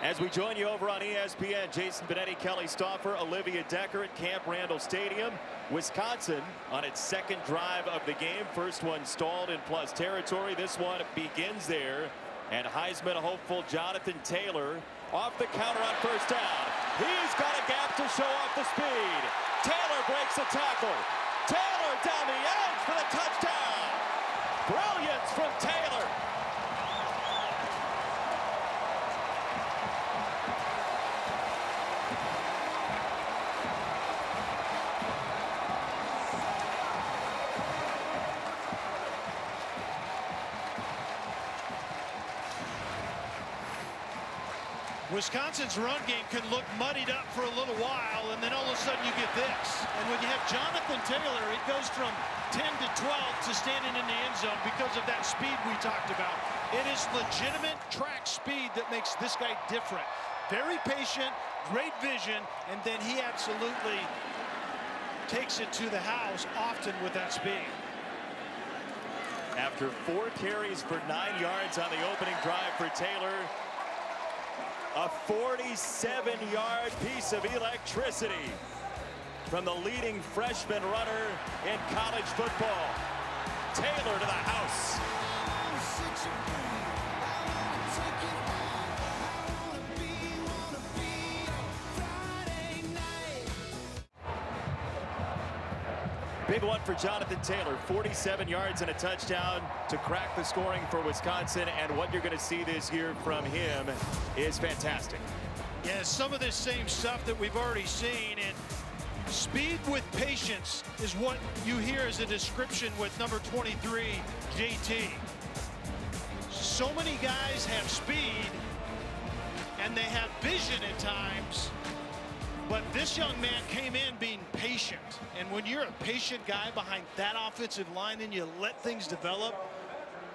As we join you over on ESPN, Jason Benetti, Kelly Stauffer, Olivia Decker at Camp Randall Stadium. Wisconsin on its second drive of the game. First one stalled in plus territory. This one begins there. And Heisman hopeful Jonathan Taylor off the counter on first down. He's got a gap to show off the speed. Taylor breaks a tackle. Taylor down the edge for the touchdown. Brilliance from Taylor. Wisconsin's run game can look muddied up for a little while, and then all of a sudden you get this. And when you have Jonathan Taylor, it goes from 10 to 12 to standing in the end zone because of that speed we talked about. It is legitimate track speed that makes this guy different. Very patient, great vision, and then he absolutely takes it to the house often with that speed. After 4 carries for 9 yards on the opening drive for Taylor, a 47-yard piece of electricity from the leading freshman runner in college football. Taylor to the house. Big one for Jonathan Taylor, 47 yards and a touchdown to crack the scoring for Wisconsin. And what you're going to see this year from him is fantastic. Yeah, some of this same stuff that we've already seen. And speed with patience is what you hear as a description with number 23, JT. So many guys have speed and they have vision at times. But this young man came in being patient. And when you're a patient guy behind that offensive line and you let things develop,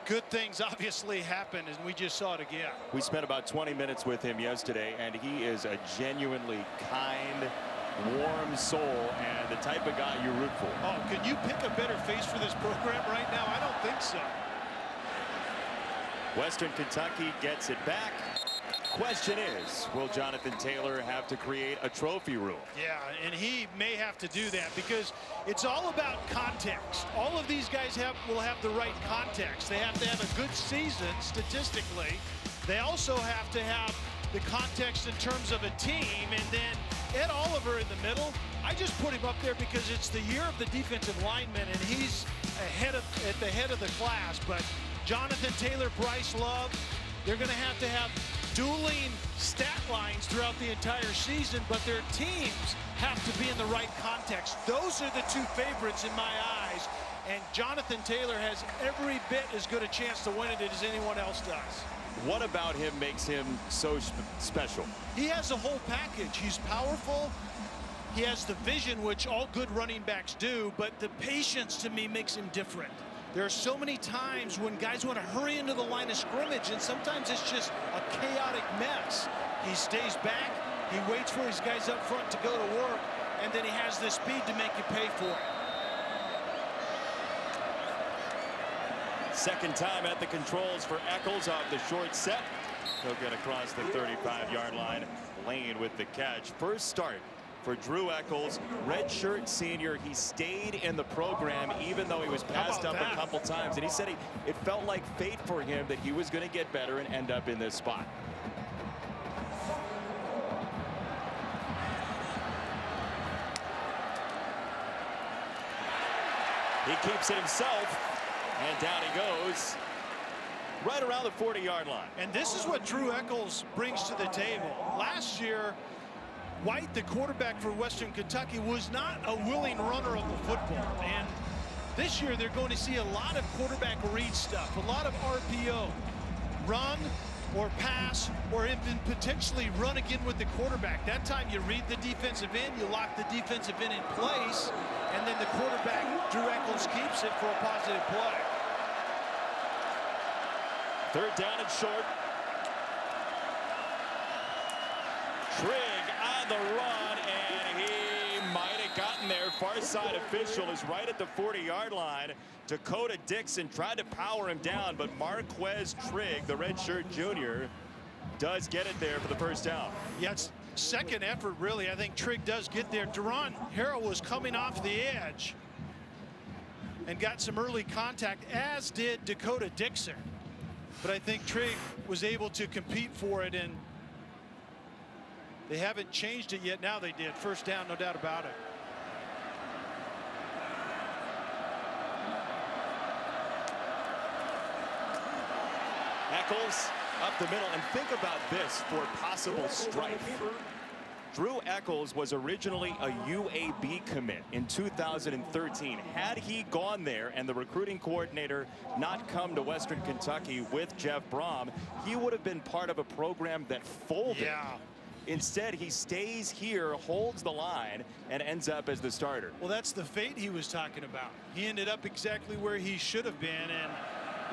good things obviously happen, and we just saw it again. We spent about 20 minutes with him yesterday, and he is a genuinely kind, warm soul and the type of guy you root for. Oh, can you pick a better face for this program right now? I don't think so. Western Kentucky gets it back. Question is, will Jonathan Taylor have to create a trophy room? Yeah, and he may have to do that because it's all about context. All of these guys will have the right context. They have to have a good season statistically. They also have to have the context in terms of a team. And then Ed Oliver in the middle, I just put him up there because it's the year of the defensive lineman and he's at the head of the class. But Jonathan Taylor, Bryce Love, they're going to have dueling stat lines throughout the entire season, but their teams have to be in the right context. Those are the two favorites in my eyes, and Jonathan Taylor has every bit as good a chance to win it as anyone else does. What about him makes him so special? He has a whole package. He's powerful. He has the vision, which all good running backs do, but the patience to me makes him different. There are so many times when guys want to hurry into the line of scrimmage, and sometimes it's just a chaotic mess. He stays back, he waits for his guys up front to go to work, and then he has the speed to make you pay for it. Second time at the controls for Eccles off the short set. He'll get across the 35-yard line. Lane with the catch. First start for Drew Eccles, redshirt senior. He stayed in the program even though he was passed up a couple times. And he said it felt like fate for him that he was going to get better and end up in this spot. He keeps it himself, and down he goes, right around the 40-yard line. And this is what Drew Eccles brings to the table. Last year, White, the quarterback for Western Kentucky, was not a willing runner of the football. And this year they're going to see a lot of quarterback read stuff, a lot of RPO. Run or pass or even potentially run again with the quarterback. That time you read the defensive end, you lock the defensive end in place, and then the quarterback, Drew Eccles, keeps it for a positive play. Third down and short. Trigg on the run, and he might have gotten there. Far side official is right at the 40-yard line. Dakota Dixon tried to power him down, but Marquez Trigg, the redshirt junior, does get it there for the first down. Yeah, it's second effort, really. I think Trigg does get there. Deron Harrell was coming off the edge and got some early contact, as did Dakota Dixon. But I think Trigg was able to compete for it, and they haven't changed it yet. Now they did. First down, no doubt about it. Eccles up the middle, and think about this for possible strife. Drew Eccles was originally a UAB commit in 2013. Had he gone there and the recruiting coordinator not come to Western Kentucky with Jeff Brom, he would have been part of a program that folded. Yeah. Instead, he stays here, holds the line, and ends up as the starter. Well, that's the fate he was talking about. He ended up exactly where he should have been, and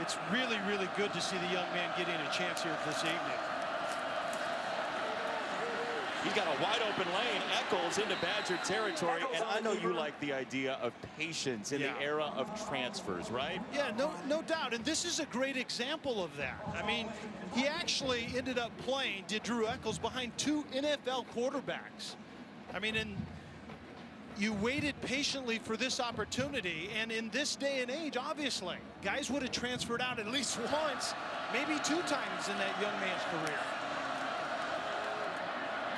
it's really, really good to see the young man getting a chance here this evening. He's got a wide open lane. Eccles into Badger territory, and I know you like the idea of patience in the era of transfers, right? Yeah, no doubt, and this is a great example of that. I mean, he actually ended up playing, Drew Eccles, behind 2 NFL quarterbacks. I mean, and you waited patiently for this opportunity, and in this day and age, obviously, guys would have transferred out at least once, maybe 2 times in that young man's career.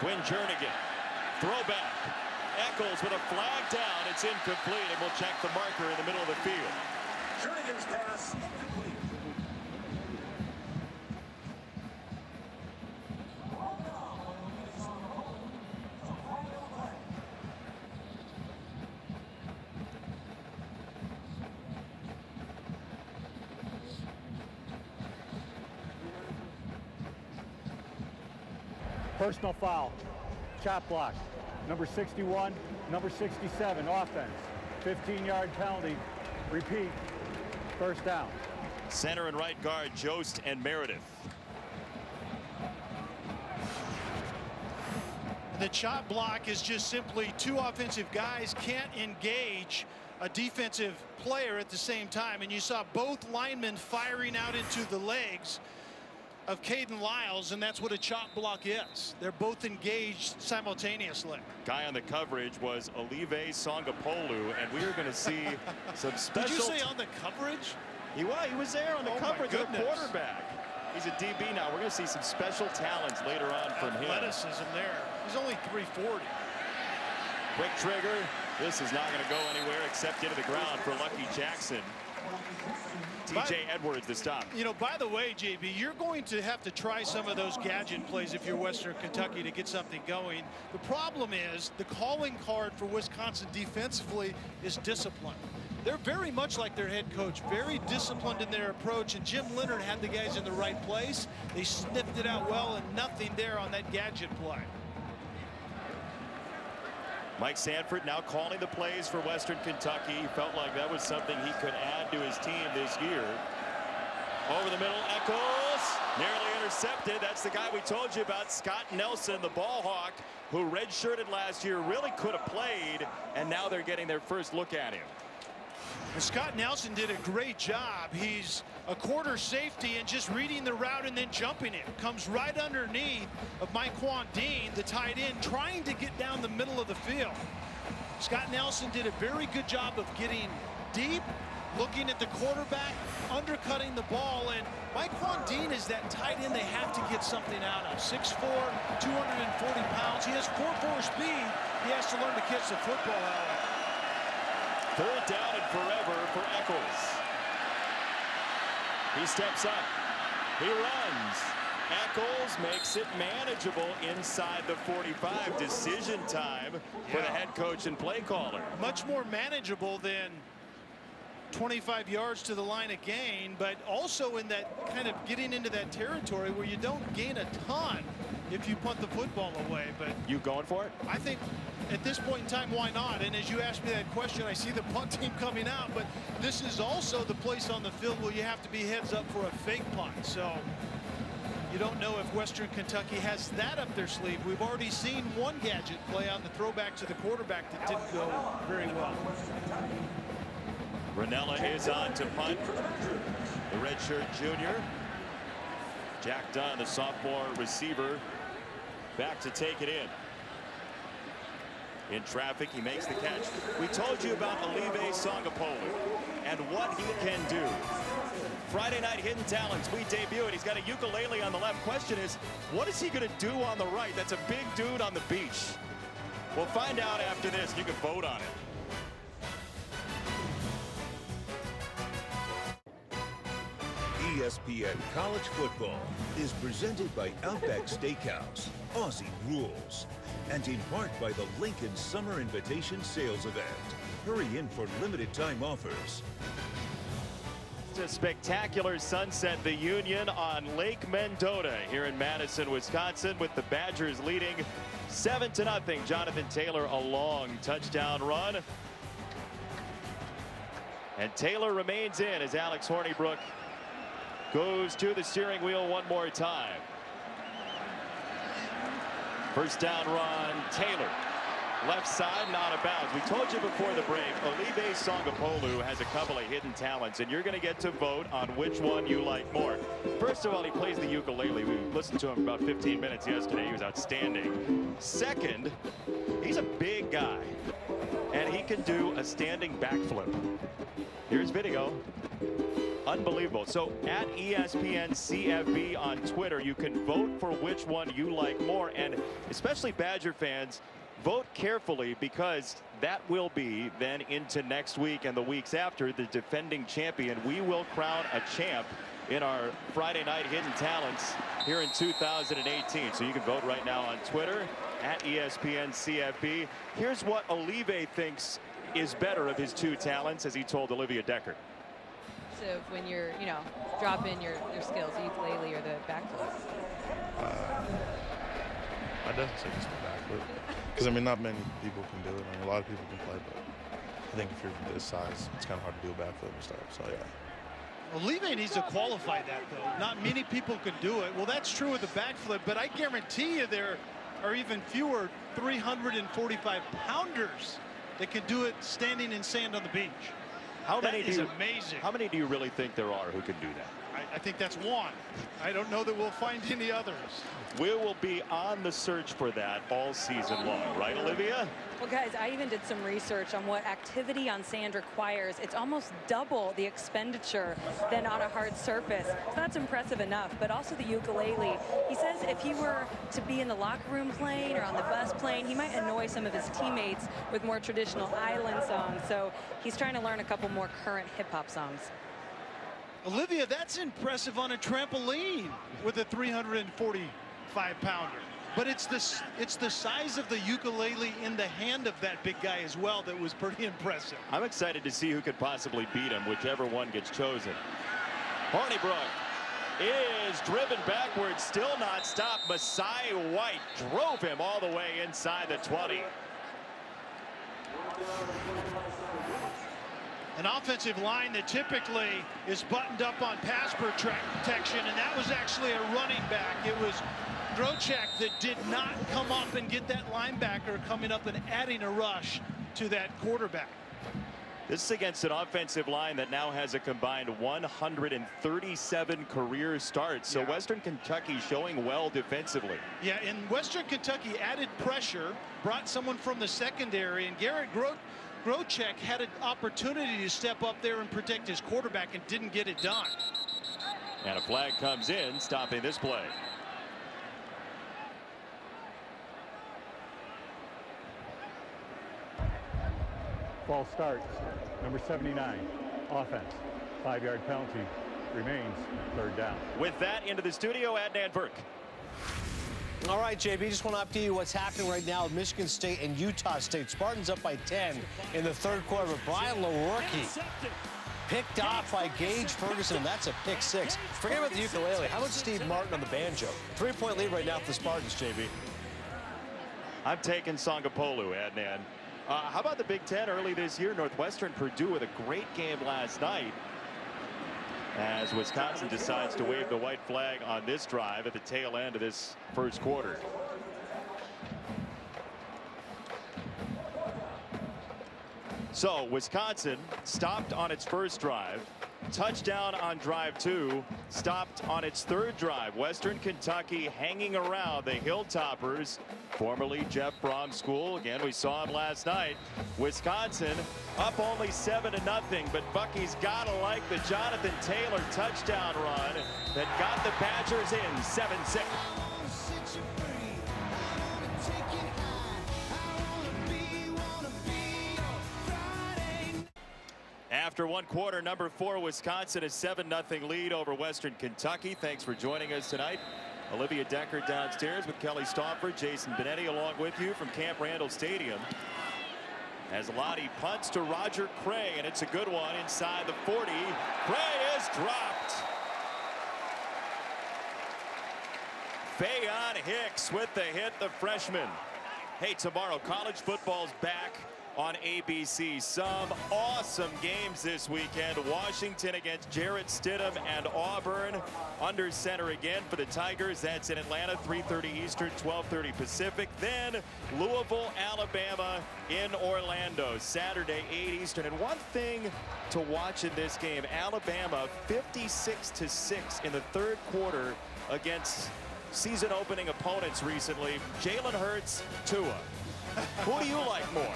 Quinn Jernigan, throwback. Eccles with a flag down. It's incomplete, and we'll check the marker in the middle of the field. Jernigan's pass incomplete. Personal foul, chop block, number 61, number 67, offense, 15-yard penalty, repeat, first down. Center and right guard, Jost and Meredith. The chop block is just simply 2 offensive guys can't engage a defensive player at the same time, and you saw both linemen firing out into the legs of Caden Lyles, and that's what a chop block is. They're both engaged simultaneously. Guy on the coverage was Olive Songapolu, and we are going to see some special. Did you say on the coverage? He was there on the coverage of the goodness. quarterback. He's a DB now. We're going to see some special talents later on from him. Athleticism there. He's only 340. Quick trigger. This is not going to go anywhere except into the ground for Lucky Jackson. TJ Edwards the stop. You know, by the way, JB, you're going to have to try some of those gadget plays if you're Western Kentucky to get something going. The problem is the calling card for Wisconsin defensively is discipline. They're very much like their head coach, very disciplined in their approach, and Jim Leonard had the guys in the right place. They sniffed it out well, and nothing there on that gadget play. Mike Sanford now calling the plays for Western Kentucky. He felt like that was something he could add to his team this year. Over the middle, Eccles, nearly intercepted. That's the guy we told you about, Scott Nelson, the ball hawk, who redshirted last year, really could have played, and now they're getting their first look at him. And Scott Nelson did a great job. He's a quarter safety and just reading the route and then jumping it. Comes right underneath of Myquan Dean, the tight end, trying to get down the middle of the field. Scott Nelson did a very good job of getting deep, looking at the quarterback, undercutting the ball, and Myquan Dean is that tight end they have to get something out of. 6'4", 240 pounds. He has 4.4 speed. He has to learn to catch the football out of. Third down and forever for Eccles. He steps up. He runs. Eccles makes it manageable inside the 45. Decision time for the head coach and play caller. Much more manageable than 25 yards to the line of gain, but also in that kind of getting into that territory where you don't gain a ton if you punt the football away. But you going for it? I think at this point in time, why not? And as you asked me that question, I see the punt team coming out, but this is also the place on the field where you have to be heads up for a fake punt. So you don't know if Western Kentucky has that up their sleeve. We've already seen one gadget play on the throwback to the quarterback that didn't go very well. Ranella is on to punt. The redshirt junior. Jack Dunn, the sophomore receiver, back to take it in. In traffic, he makes the catch. We told you about Olive Sangapolu and what he can do. Friday night hidden talents, we debut it. He's got a ukulele on the left. Question is, what is he going to do on the right? That's a big dude on the beach. We'll find out after this. You can vote on it. ESPN College Football is presented by Outback Steakhouse, Aussie Rules, and in part by the Lincoln Summer Invitation Sales Event. Hurry in for limited time offers. It's a spectacular sunset, the Union on Lake Mendota here in Madison, Wisconsin, with the Badgers leading 7-0. Jonathan Taylor, a long touchdown run. And Taylor remains in as Alex Hornibrook goes to the steering wheel one more time. First down run, Taylor. Left side, not out of bounds. We told you before the break, Olive Sangapolu has a couple of hidden talents, and you're going to get to vote on which one you like more. First of all, he plays the ukulele. We listened to him about 15 minutes yesterday. He was outstanding. Second, he's a big guy, and he can do a standing backflip. Here's video. Unbelievable. So at ESPN CFB on Twitter, you can vote for which one you like more, and especially Badger fans, vote carefully, because that will be then into next week and the weeks after the defending champion. We will crown a champ in our Friday night hidden talents here in 2018. So you can vote right now on Twitter at ESPN CFB. Here's what Olive thinks is better of his two talents, as he told Olivia Decker. So when you're, dropping your skills, the ukulele or the backflip? I definitely say it's the backflip. Because, I mean, not many people can do it. I mean, a lot of people can play, but I think if you're this size, it's kind of hard to do a backflip and stuff. So, yeah. Olive needs to qualify that, though. Not many people can do it. Well, that's true with the backflip, but I guarantee you there are even fewer 345-pounders that can do it standing in sand on the beach. That is amazing. How many do you really think there are who can do that? I think that's one. I don't know that we'll find any others. We will be on the search for that all season long, right, Olivia? Well, guys, I even did some research on what activity on sand requires. It's almost double the expenditure than on a hard surface. So that's impressive enough. But also the ukulele. He says if he were to be in the locker room playing or on the bus playing, he might annoy some of his teammates with more traditional island songs. So he's trying to learn a couple more current hip-hop songs. Olivia, that's impressive on a trampoline with a 345-pounder. But it's the size of the ukulele in the hand of that big guy as well that was pretty impressive. I'm excited to see who could possibly beat him, whichever one gets chosen. Hornibrook is driven backwards, still not stopped. Masai White drove him all the way inside the 20. An offensive line that typically is buttoned up on pass protection, and that was actually a running back. It was Grocek that did not come up and get that linebacker coming up and adding a rush to that quarterback. This is against an offensive line that now has a combined 137 career starts. So Western Kentucky showing well defensively. Yeah, and Western Kentucky added pressure, brought someone from the secondary, and Garrett Grocek had an opportunity to step up there and protect his quarterback and didn't get it done. And a flag comes in, stopping this play. False start, number 79, offense. 5-yard penalty, remains third down. With that, into the studio, Adnan Burke. All right, JB, just want to update you what's happening right now with Michigan State and Utah State. Spartans up by 10 in the third quarter, but Brian Lewerke picked off by Gage Ferguson, and that's a pick six. Forget about the ukulele. How about Steve Martin on the banjo? 3-point lead right now for the Spartans, JB. I'm taking Sangapolu, Adnan. How about the Big Ten early this year? Northwestern Purdue with a great game last night, as Wisconsin decides to wave the white flag on this drive at the tail end of this first quarter. So Wisconsin stopped on its first drive, touchdown on drive 2, stopped on its 3rd drive. Western Kentucky hanging around the Hilltoppers, formerly Jeff Brom's school. Again, we saw him last night. Wisconsin up only 7-0, but Bucky's gotta like the Jonathan Taylor touchdown run that got the Badgers in 7-6. After 1 quarter, number 4 Wisconsin, a 7-0 lead over Western Kentucky. Thanks for joining us tonight. Olivia Decker downstairs with Kelly Stauffer, Jason Benetti along with you from Camp Randall Stadium. As Lottie punts to Roger Cray, and it's a good one inside the 40. Cray is dropped. Fayon Hicks with the hit, the freshman. Hey, tomorrow college football's back on ABC. Some awesome games this weekend. Washington against Jarrett Stidham and Auburn. Under center again for the Tigers. That's in Atlanta, 3:30 Eastern, 12:30 Pacific. Then Louisville, Alabama in Orlando, Saturday, 8 Eastern. And one thing to watch in this game, Alabama 56-6 in the 3rd quarter against season opening opponents recently. Jalen Hurts, Tua. Who do you like more?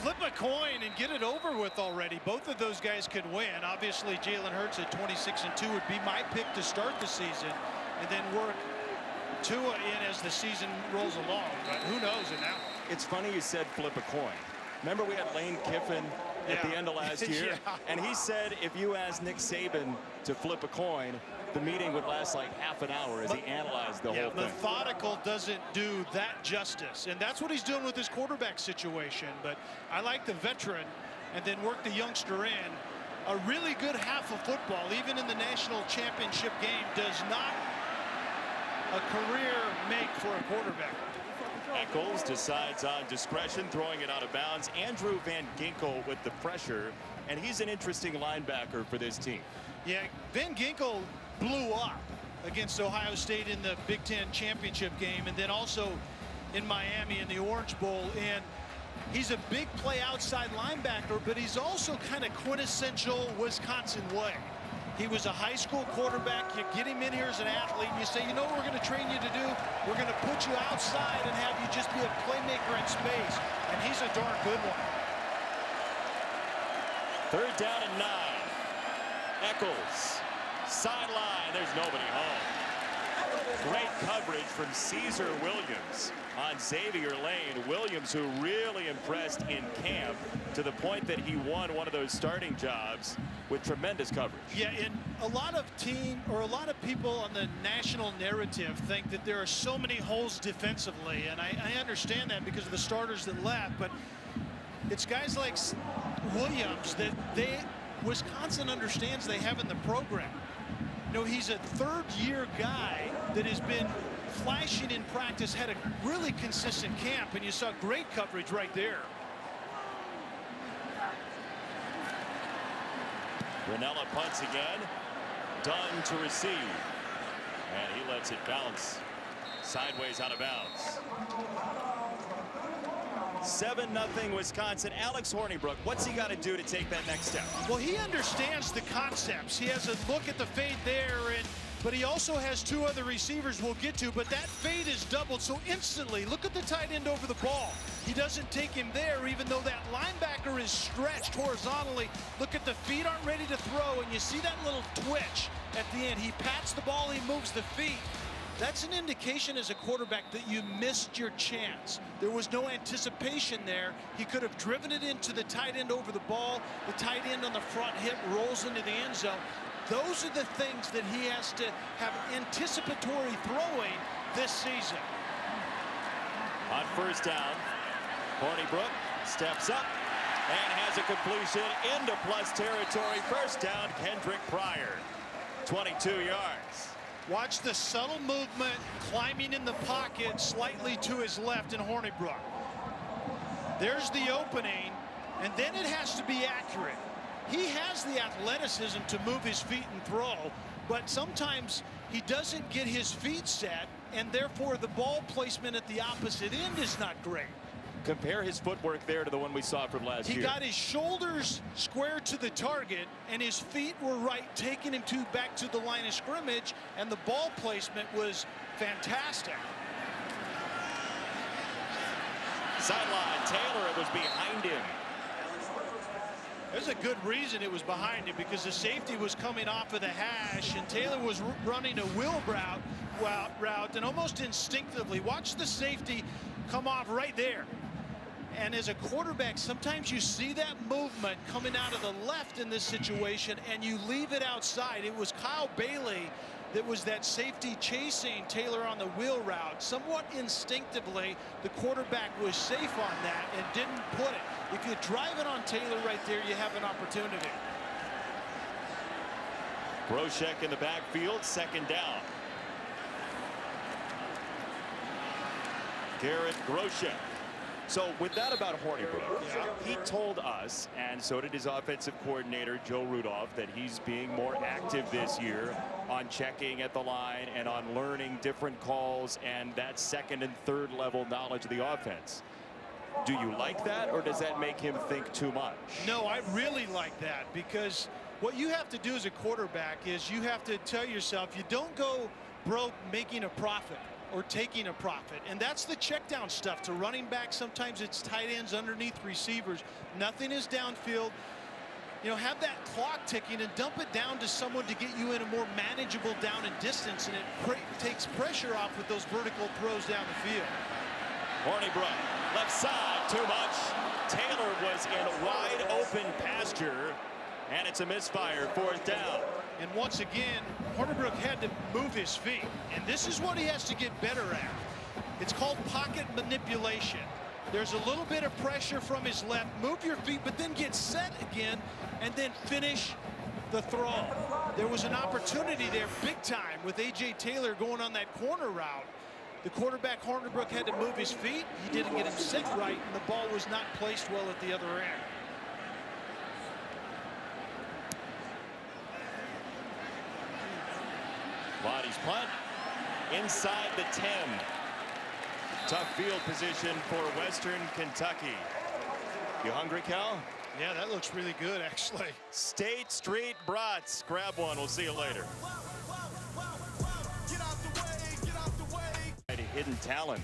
Flip a coin and get it over with already. Both of those guys could win. Obviously, Jalen Hurts at 26-2 would be my pick to start the season, and then work Tua in as the season rolls along. But who knows in that one? It's funny you said flip a coin. Remember we had Lane Kiffin at the end of last year, and he said if you asked Nick Saban to flip a coin, the meeting would last like half an hour as he analyzed the whole thing. Methodical doesn't do that justice, and that's what he's doing with his quarterback situation. But I like the veteran and then work the youngster in. A really good half of football, even in the national championship game, does not a career make for a quarterback. Eccles decides on discretion, throwing it out of bounds. Andrew Van Ginkel with the pressure, and he's an interesting linebacker for this team. Yeah, Van Ginkel blew up against Ohio State in the Big Ten championship game, and then also in Miami in the Orange Bowl. And he's a big play outside linebacker, but he's also kind of quintessential Wisconsin way. He was a high school quarterback. You get him in here as an athlete, and you say, you know what we're going to train you to do? We're going to put you outside and have you just be a playmaker in space. And he's a darn good one. 3rd down and 9. Eccles, sideline, there's nobody home. Great coverage from Caesar Williams on Xavier Lane. Williams, who really impressed in camp to the point that he won one of those starting jobs with tremendous coverage. Yeah, and a lot of people on the national narrative think that there are so many holes defensively, and I understand that because of the starters that left, but it's guys like Williams that Wisconsin understands they have in the program. You know, he's a 3rd-year guy that has been flashing in practice, had a really consistent camp, and you saw great coverage right there. Ranella punts again. Dunn to receive. And he lets it bounce sideways out of bounds. 7-0 Wisconsin. Alex Hornibrook, what's he got to do to take that next step? Well, he understands the concepts. He has a look at the fade there, but he also has 2 other receivers we'll get to, but that fade is doubled, so instantly, look at the tight end over the ball. He doesn't take him there, even though that linebacker is stretched horizontally. Look at the feet aren't ready to throw, and you see that little twitch at the end. He pats the ball, he moves the feet. That's an indication as a quarterback that you missed your chance. There was no anticipation there. He could have driven it into the tight end over the ball. The tight end on the front hip rolls into the end zone. Those are the things that he has to have anticipatory throwing this season. On 1st down, Hornibrook steps up and has a completion into plus territory. 1st down, Kendrick Pryor, 22 yards. Watch the subtle movement, climbing in the pocket slightly to his left in Hornibrook. There's the opening, and then it has to be accurate. He has the athleticism to move his feet and throw, but sometimes he doesn't get his feet set, and therefore the ball placement at the opposite end is not great. Compare his footwork there to the one we saw from last year. He got his shoulders square to the target, and his feet were right, taking him back to the line of scrimmage, and the ball placement was fantastic. Sideline, Taylor, it was behind him. There's a good reason it was behind him, because the safety was coming off of the hash, and Taylor was running a wheel route, and almost instinctively, watch the safety come off right there. And as a quarterback, sometimes you see that movement coming out of the left in this situation, and you leave it outside. It was Kyle Bailey that was that safety chasing Taylor on the wheel route. Somewhat instinctively, the quarterback was safe on that and didn't put it. If you drive it on Taylor right there, you have an opportunity. Groshek in the backfield, second down. Garrett Groshek. So with that about Hornibrook, he told us, and so did his offensive coordinator, Joe Rudolph, that he's being more active this year on checking at the line and on learning different calls and that second and third level knowledge of the offense. Do you like that, or does that make him think too much? No, I really like that, because what you have to do as a quarterback is you have to tell yourself you don't go broke making a profit or taking a profit. And that's the check down stuff to running back. Sometimes it's tight ends underneath receivers. Nothing is downfield. You know, have that clock ticking and dump it down to someone to get you in a more manageable down and distance, and it takes pressure off with those vertical throws down the field. Hornibrook, left side, too much. Taylor was in wide open pasture, and it's a misfire, fourth down. And once again, Hornibrook had to move his feet, and this is what he has to get better at. It's called pocket manipulation. There's a little bit of pressure from his left. Move your feet, but then get set again, and then finish the throw. There was an opportunity there big time with A.J. Taylor going on that corner route. The quarterback, Hornibrook, had to move his feet. He didn't get him set right, and the ball was not placed well at the other end. Body's punt inside the 10. Tough field position for Western Kentucky. You hungry, Cal? Yeah, that looks really good, actually. State Street Brats. Grab one. We'll see you later. Hidden talent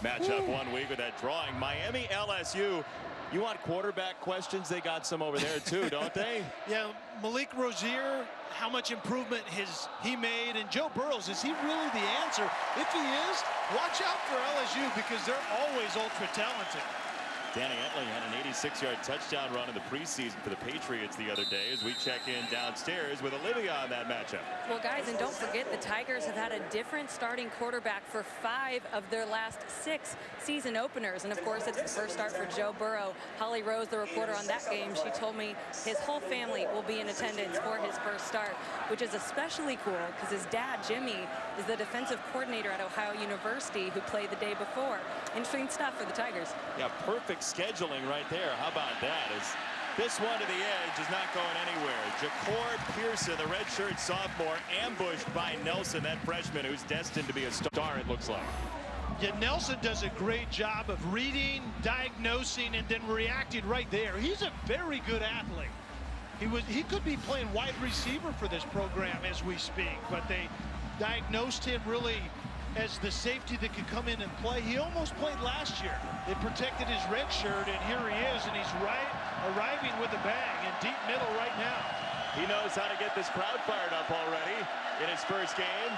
matchup 1 week with that drawing. Miami LSU. You want quarterback questions? They got some over there too, don't they? Yeah, Malik Rozier, how much improvement has he made? And Joe Burrows, is he really the answer? If he is, watch out for LSU, because they're always ultra talented. Danny Etley had an 86-yard touchdown run in the preseason for the Patriots the other day as we check in downstairs with Olivia on that matchup. Well, guys, and don't forget the Tigers have had a different starting quarterback for 5 of their last 6 season openers. And, of course, it's the first start for Joe Burrow. Holly Rose, the reporter on that game, she told me his whole family will be in attendance for his first start, which is especially cool because his dad, Jimmy, is the defensive coordinator at Ohio University who played the day before. Interesting stuff for the Tigers. Yeah, perfect scheduling right there. How about that? As this one to the edge is not going anywhere. Jacour Pearson, the redshirt sophomore, ambushed by Nelson, that freshman who's destined to be a star, it looks like. Yeah, Nelson does a great job of reading, diagnosing, and then reacting right there. He's a very good athlete. He could be playing wide receiver for this program as we speak, but they diagnosed him really as the safety that could come in and play. He almost played last year. They protected his red shirt, and here he is, and he's arriving with a bang in deep middle right now. He knows how to get this crowd fired up already in his first game.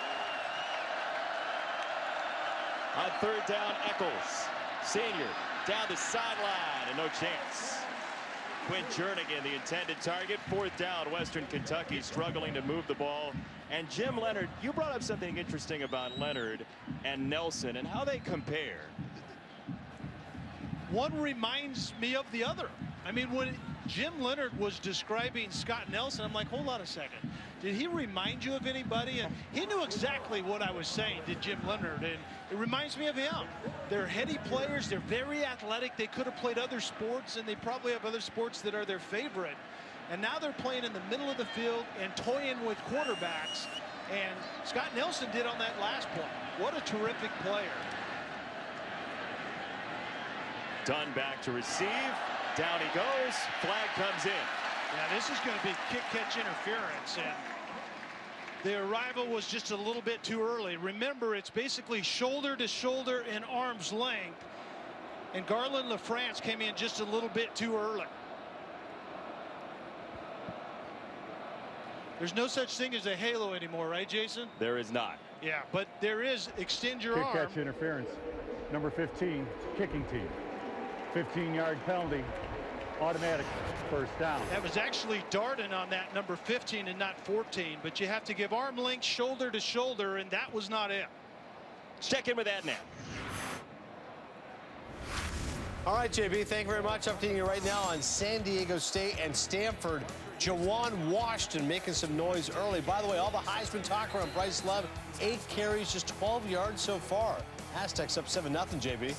On third down, Eccles, senior, down the sideline, and no chance. Quinn Jernigan, the intended target. Fourth down, Western Kentucky struggling to move the ball. And Jim Leonard, you brought up something interesting about Leonard and Nelson and how they compare. One reminds me of the other. I mean, when Jim Leonard was describing Scott Nelson, I'm like, hold on a second. Did he remind you of anybody? And he knew exactly what I was saying, did Jim Leonard, and it reminds me of him. They're heady players. They're very athletic. They could have played other sports, and they probably have other sports that are their favorite. And now they're playing in the middle of the field and toying with quarterbacks. And Scott Nelson did on that last play. What a terrific player. Dunn back to receive. Down he goes. Flag comes in. Yeah, this is going to be kick-catch interference, and the arrival was just a little bit too early. Remember, it's basically shoulder to shoulder and arm's length, and Garland LaFrance came in just a little bit too early. There's no such thing as a halo anymore, right, Jason? There is not. Yeah, but there is extend your arm. Kick-catch interference. Number 15, kicking team. 15-yard penalty. Automatic first down. That was actually Darden on that number 15 and not 14, but you have to give arm length shoulder to shoulder, and that was not it. Let's check in with Adnan. All right, JB, thank you very much. Updating you right now on San Diego State and Stanford. Jawan Washington making some noise early. By the way, all the Heisman talk around Bryce Love. 8 carries, just 12 yards so far. Aztecs up 7-0, JB.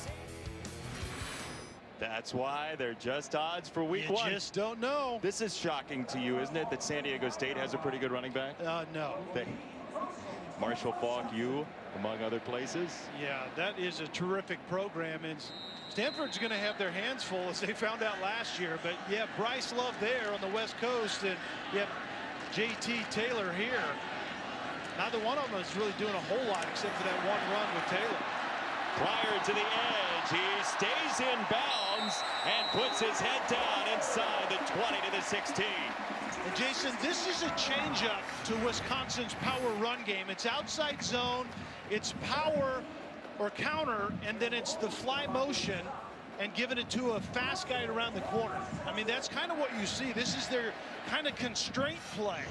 That's why they're just odds for week one. You just don't know. This is shocking to you, isn't it, that San Diego State has a pretty good running back? No. Marshall Faulk, among other places. Yeah, that is a terrific program, and Stanford's going to have their hands full, as they found out last year. But yeah, Bryce Love there on the West Coast, and yeah, J.T. Taylor here. Neither one of them is really doing a whole lot except for that one run with Taylor. Prior to the edge, he stays in bounds and puts his head down inside the 20 to the 16. And Jason, this is a changeup to Wisconsin's power run game. It's outside zone, it's power or counter, and then it's the fly motion and giving it to a fast guy around the corner. I mean, that's kind of what you see. This is their kind of constraint play.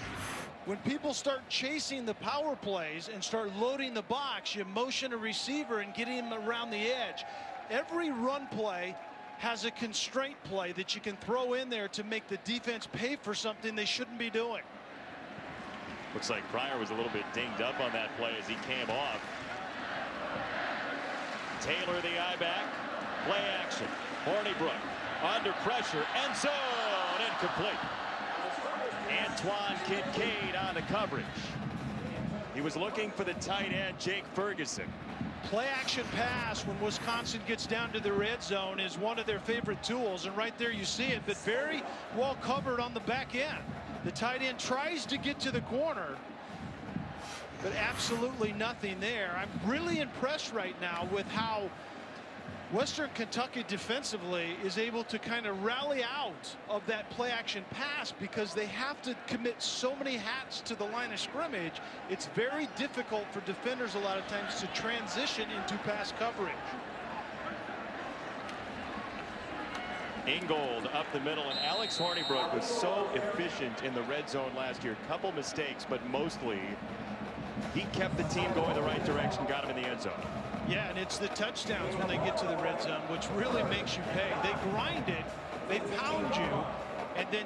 When people start chasing the power plays and start loading the box, you motion a receiver and get him around the edge. Every run play has a constraint play that you can throw in there to make the defense pay for something they shouldn't be doing. Looks like Pryor was a little bit dinged up on that play as he came off. Taylor the eye back. Play action. Hornibrook under pressure. End zone. Incomplete. Antoine Kincaid on the coverage. He was looking for the tight end, Jake Ferguson. Play action pass when Wisconsin gets down to the red zone is one of their favorite tools, and right there you see it, but very well covered on the back end. The tight end tries to get to the corner, but absolutely nothing there. I'm really impressed right now with how Western Kentucky defensively is able to kind of rally out of that play action pass because they have to commit so many hats to the line of scrimmage. It's very difficult for defenders a lot of times to transition into pass coverage. Ingold up the middle, and Alex Hornibrook was so efficient in the red zone last year. Couple mistakes, but mostly he kept the team going the right direction, got him in the end zone. Yeah, and it's the touchdowns when they get to the red zone, which really makes you pay. They grind it, they pound you, and then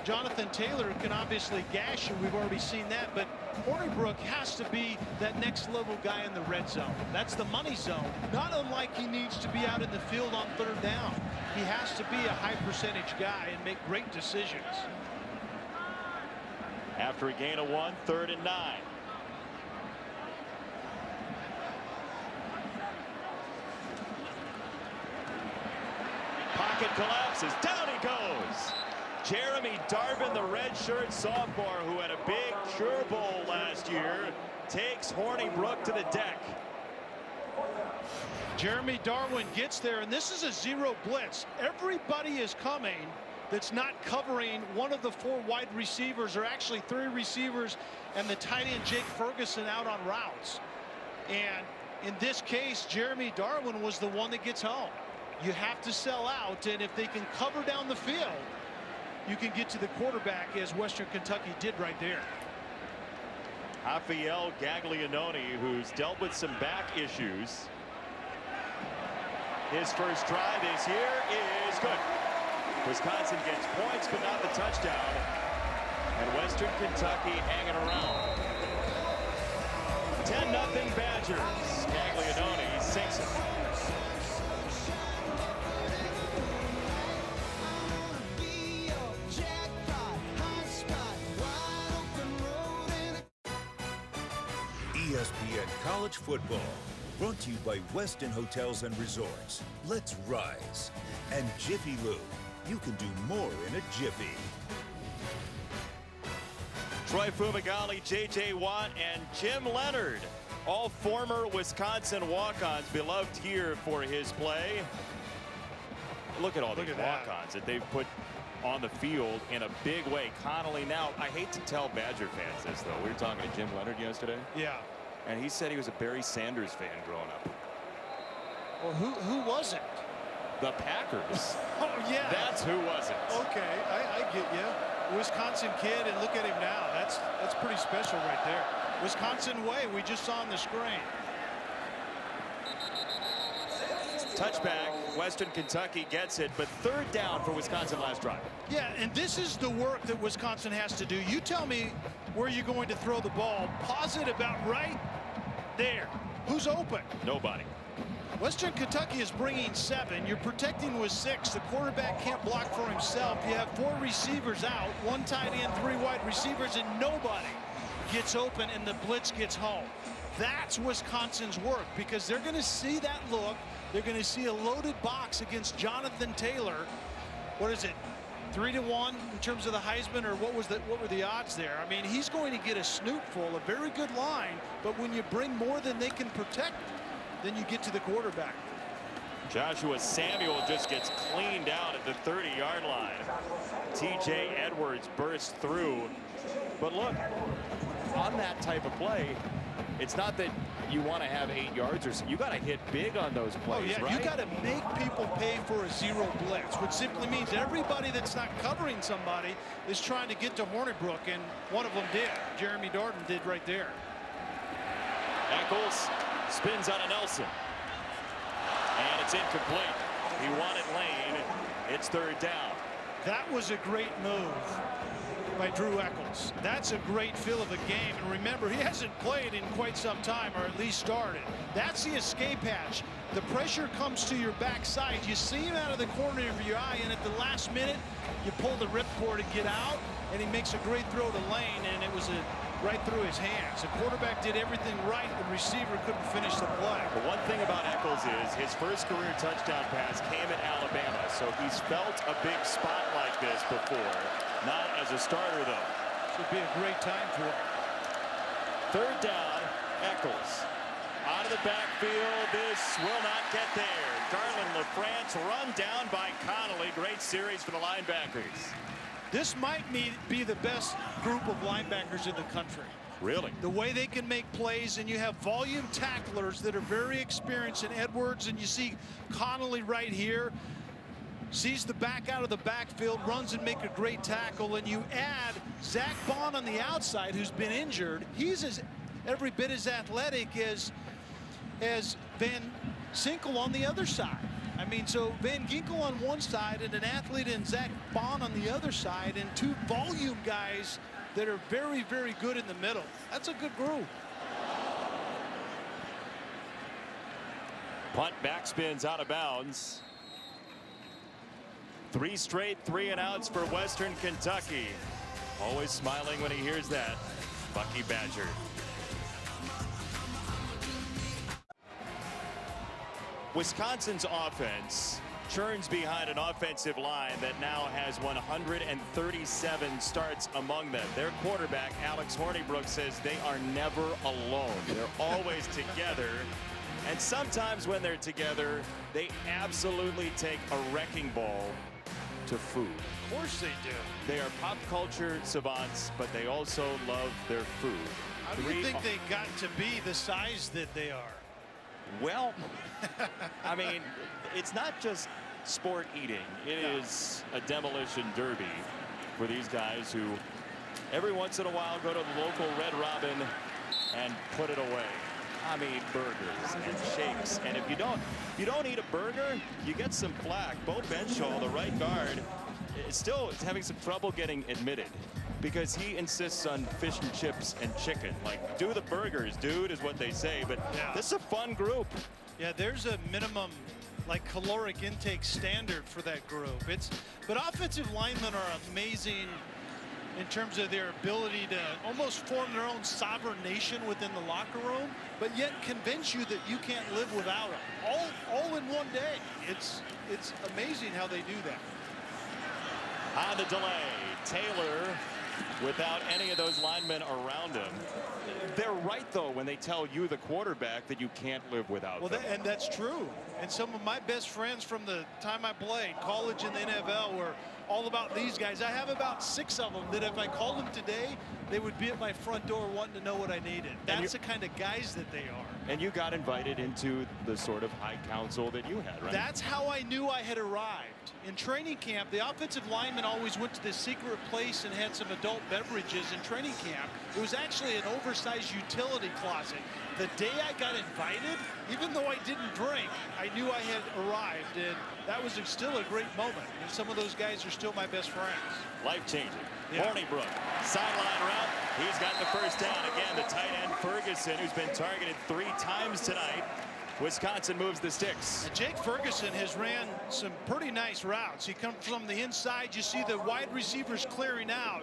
Jonathan Taylor can obviously gash you. We've already seen that, but Hornibrook has to be that next level guy in the red zone. That's the money zone. Not unlike he needs to be out in the field on third down. He has to be a high percentage guy and make great decisions. After a gain of 1, 3rd and 9. Pocket collapses. Down he goes. Jeremy Darvin, the redshirt sophomore who had a big Sure Bowl last year, takes Hornibrook to the deck. Jeremy Darwin gets there, and this is a zero blitz. Everybody is coming that's not covering one of the 4 wide receivers, or actually 3 receivers, and the tight end Jake Ferguson out on routes. And in this case, Jeremy Darwin was the one that gets home. You have to sell out, and if they can cover down the field, you can get to the quarterback, as Western Kentucky did right there. Rafael Gaglianone, who's dealt with some back issues. His first drive this year is good. Wisconsin gets points, but not the touchdown. And Western Kentucky hanging around. 10-0 Badgers. Gaglianone sinks it. ESPN College Football. Brought to you by Westin Hotels and Resorts. Let's rise. And Jiffy Lube. You can do more in a jiffy. Troy Fumagalli, J.J. Watt, and Jim Leonard, all former Wisconsin walk-ons, beloved here for his play. Look at all these walk-ons that they've put on the field in a big way. Connolly now, I hate to tell Badger fans this, though. We were talking to Jim Leonard yesterday. Yeah. And he said he was a Barry Sanders fan growing up. Well, who wasn't? The Packers. Oh, yeah. That's who wasn't. Okay, I get you. Wisconsin kid, and look at him now. That's pretty special right there. Wisconsin way, we just saw on the screen. Touchback, Western Kentucky gets it, but third down for Wisconsin last drive. Yeah, and this is the work that Wisconsin has to do. You tell me where you're going to throw the ball. Pause it about right there. Who's open? Nobody. Western Kentucky is bringing 7. You're protecting with 6. The quarterback can't block for himself. You have 4 receivers out, 1 tight end, 3 wide receivers, and nobody gets open, and the blitz gets home. That's Wisconsin's work, because they're going to see that look. They're going to see a loaded box against Jonathan Taylor. What is it, 3-1 in terms of the Heisman, or what were the odds there? I mean, he's going to get a snootful, a very good line, but when you bring more than they can protect, then you get to the quarterback. Joshua Samuel just gets cleaned out at the 30-yard line. TJ Edwards bursts through. But look, on that type of play, it's not that you want to have 8 yards or so. You got to hit big on those plays, oh, yeah, right? You got to make people pay for a 0 blitz, which simply means everybody that's not covering somebody is trying to get to Hornibrook, and one of them did. Jeremy Darden did right there. Eccles spins out of Nelson. And it's incomplete. He wanted Lane. It's third down. That was a great move by Drew Eccles. That's a great feel of a game. And remember, he hasn't played in quite some time, or at least started. That's the escape hatch. The pressure comes to your backside. You see him out of the corner of your eye, and at the last minute, you pull the ripcord and get out, and he makes a great throw to Lane, and it was right through his hands. The quarterback did everything right. The receiver couldn't finish the play. The one thing about Eccles is his first career touchdown pass came at Alabama, so he's felt a big spot like this before. Not as a starter, though. Should be a great time for him. Third down, Eccles. Out of the backfield, this will not get there. Garland LaFrance run down by Connolly. Great series for the linebackers. This might be the best group of linebackers in the country. Really? The way they can make plays, and you have volume tacklers that are very experienced in Edwards, and you see Connolly right here. Sees the back out of the backfield, runs and make a great tackle, and you add Zach Bond on the outside, who's been injured. He's every bit as athletic as Van Sinkle on the other side. I mean, so Van Ginkel on one side and an athlete in Zach Bond on the other side, and 2 volume guys that are very, very good in the middle. That's a good group. Punt backspins out of bounds. 3 straight 3-and-outs for Western Kentucky. Always smiling when he hears that. Bucky Badger. Wisconsin's offense churns behind an offensive line that now has 137 starts among them. Their quarterback, Alex Hornibrook, says they are never alone. They're always together. And sometimes when they're together, they absolutely take a wrecking ball to food. Of course they do. They are pop culture savants, but they also love their food. How do you think they got to be the size that they are? Well, I mean, it's not just sport eating. It is a demolition derby for these guys who every once in a while go to the local Red Robin and put it away. I mean, burgers and shakes. And if you don't eat a burger, you get some flack. Bo Benshaw, the right guard, is still having some trouble getting admitted because he insists on fish and chips and chicken. Like, do the burgers, dude, is what they say. But yeah, this is a fun group. Yeah, there's a minimum like caloric intake standard for that group. But offensive linemen are amazing in terms of their ability to almost form their own sovereign nation within the locker room, but yet convince you that you can't live without them. All in one day. It's amazing how they do that. On the delay, Taylor without any of those linemen around him. They're right, though, when they tell you, the quarterback, that you can't live without them. And that's true. And some of my best friends from the time I played, college and the NFL, were all about these guys. I have about 6 of them that if I called them today, they would be at my front door wanting to know what I needed. That's the kind of guys that they are. And you got invited into the sort of high council that you had, right? That's how I knew I had arrived. In training camp, the offensive lineman always went to this secret place and had some adult beverages in training camp. It was actually an oversized utility closet. The day I got invited, even though I didn't drink, I knew I had arrived, and that was still a great moment. And some of those guys are still my best friends. Life-changing. Yeah. Hornibrook, sideline route. He's got the first down. Again, the tight end Ferguson, who's been targeted 3 times tonight. Wisconsin moves the sticks. Jake Ferguson has ran some pretty nice routes. He comes from the inside. You see the wide receivers clearing out.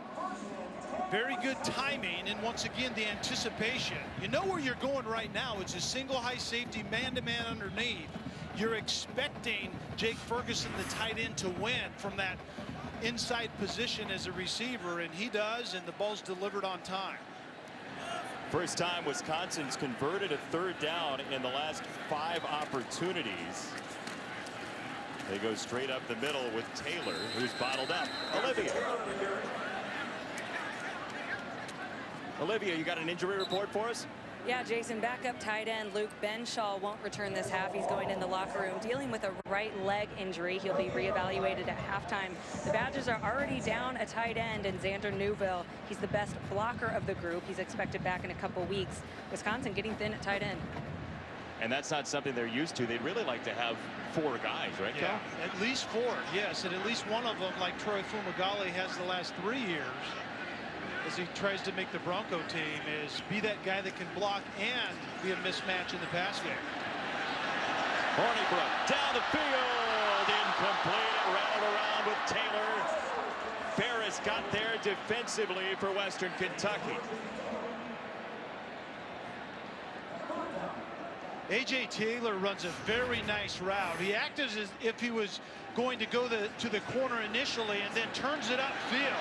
Very good timing, and once again, the anticipation. You know where you're going right now. It's a single high safety, man-to-man underneath. You're expecting Jake Ferguson, the tight end, to win from that inside position as a receiver, and he does, and the ball's delivered on time. First time Wisconsin's converted a 3rd down in the last 5 opportunities. They go straight up the middle with Taylor, who's bottled up. Olivia, you got an injury report for us? Yeah, Jason, backup tight end Luke Benshaw won't return this half. He's going in the locker room dealing with a right leg injury. He'll be reevaluated at halftime. The Badgers are already down a tight end in Xander Newville. He's the best blocker of the group. He's expected back in a couple weeks. Wisconsin getting thin at tight end. And that's not something they're used to. They'd really like to have 4 guys, right, Yeah, Cal? at least 4, yes. And at least one of them, like Troy Fumagalli has the last 3 years, as he tries to make the Bronco team, is be that guy that can block and be a mismatch in the pass game. Hornibrook down the field, incomplete, rattled around with Taylor. Ferris got there defensively for Western Kentucky. A.J. Taylor runs a very nice route. He acted as if he was going to go to the corner initially and then turns it upfield.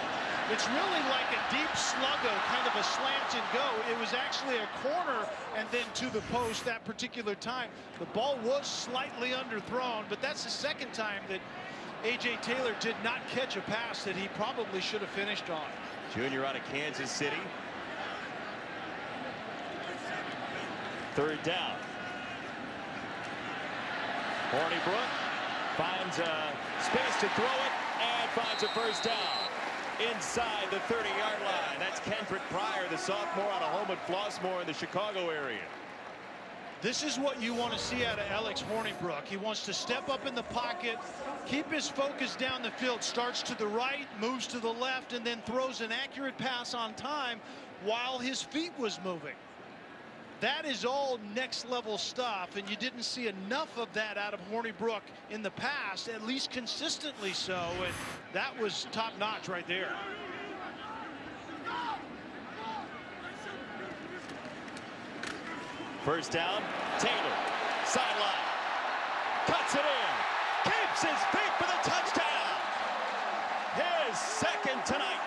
It's really like a deep sluggo, kind of a slant and go. It was actually a corner and then to the post that particular time. The ball was slightly underthrown, but that's the second time that A.J. Taylor did not catch a pass that he probably should have finished on. Junior out of Kansas City. 3rd down. Hornibrook finds space to throw it and finds a first down inside the 30-yard line. That's Kendrick Pryor, the sophomore out of home at Flossmoor in the Chicago area. This is what you want to see out of Alex Hornibrook. He wants to step up in the pocket, keep his focus down the field, starts to the right, moves to the left, and then throws an accurate pass on time while his feet was moving. That is all next level stuff, and you didn't see enough of that out of Hornibrook in the past, at least consistently so, and that was top notch right there. First down, Taylor, sideline, cuts it in, keeps his feet for the touchdown. His 2nd tonight.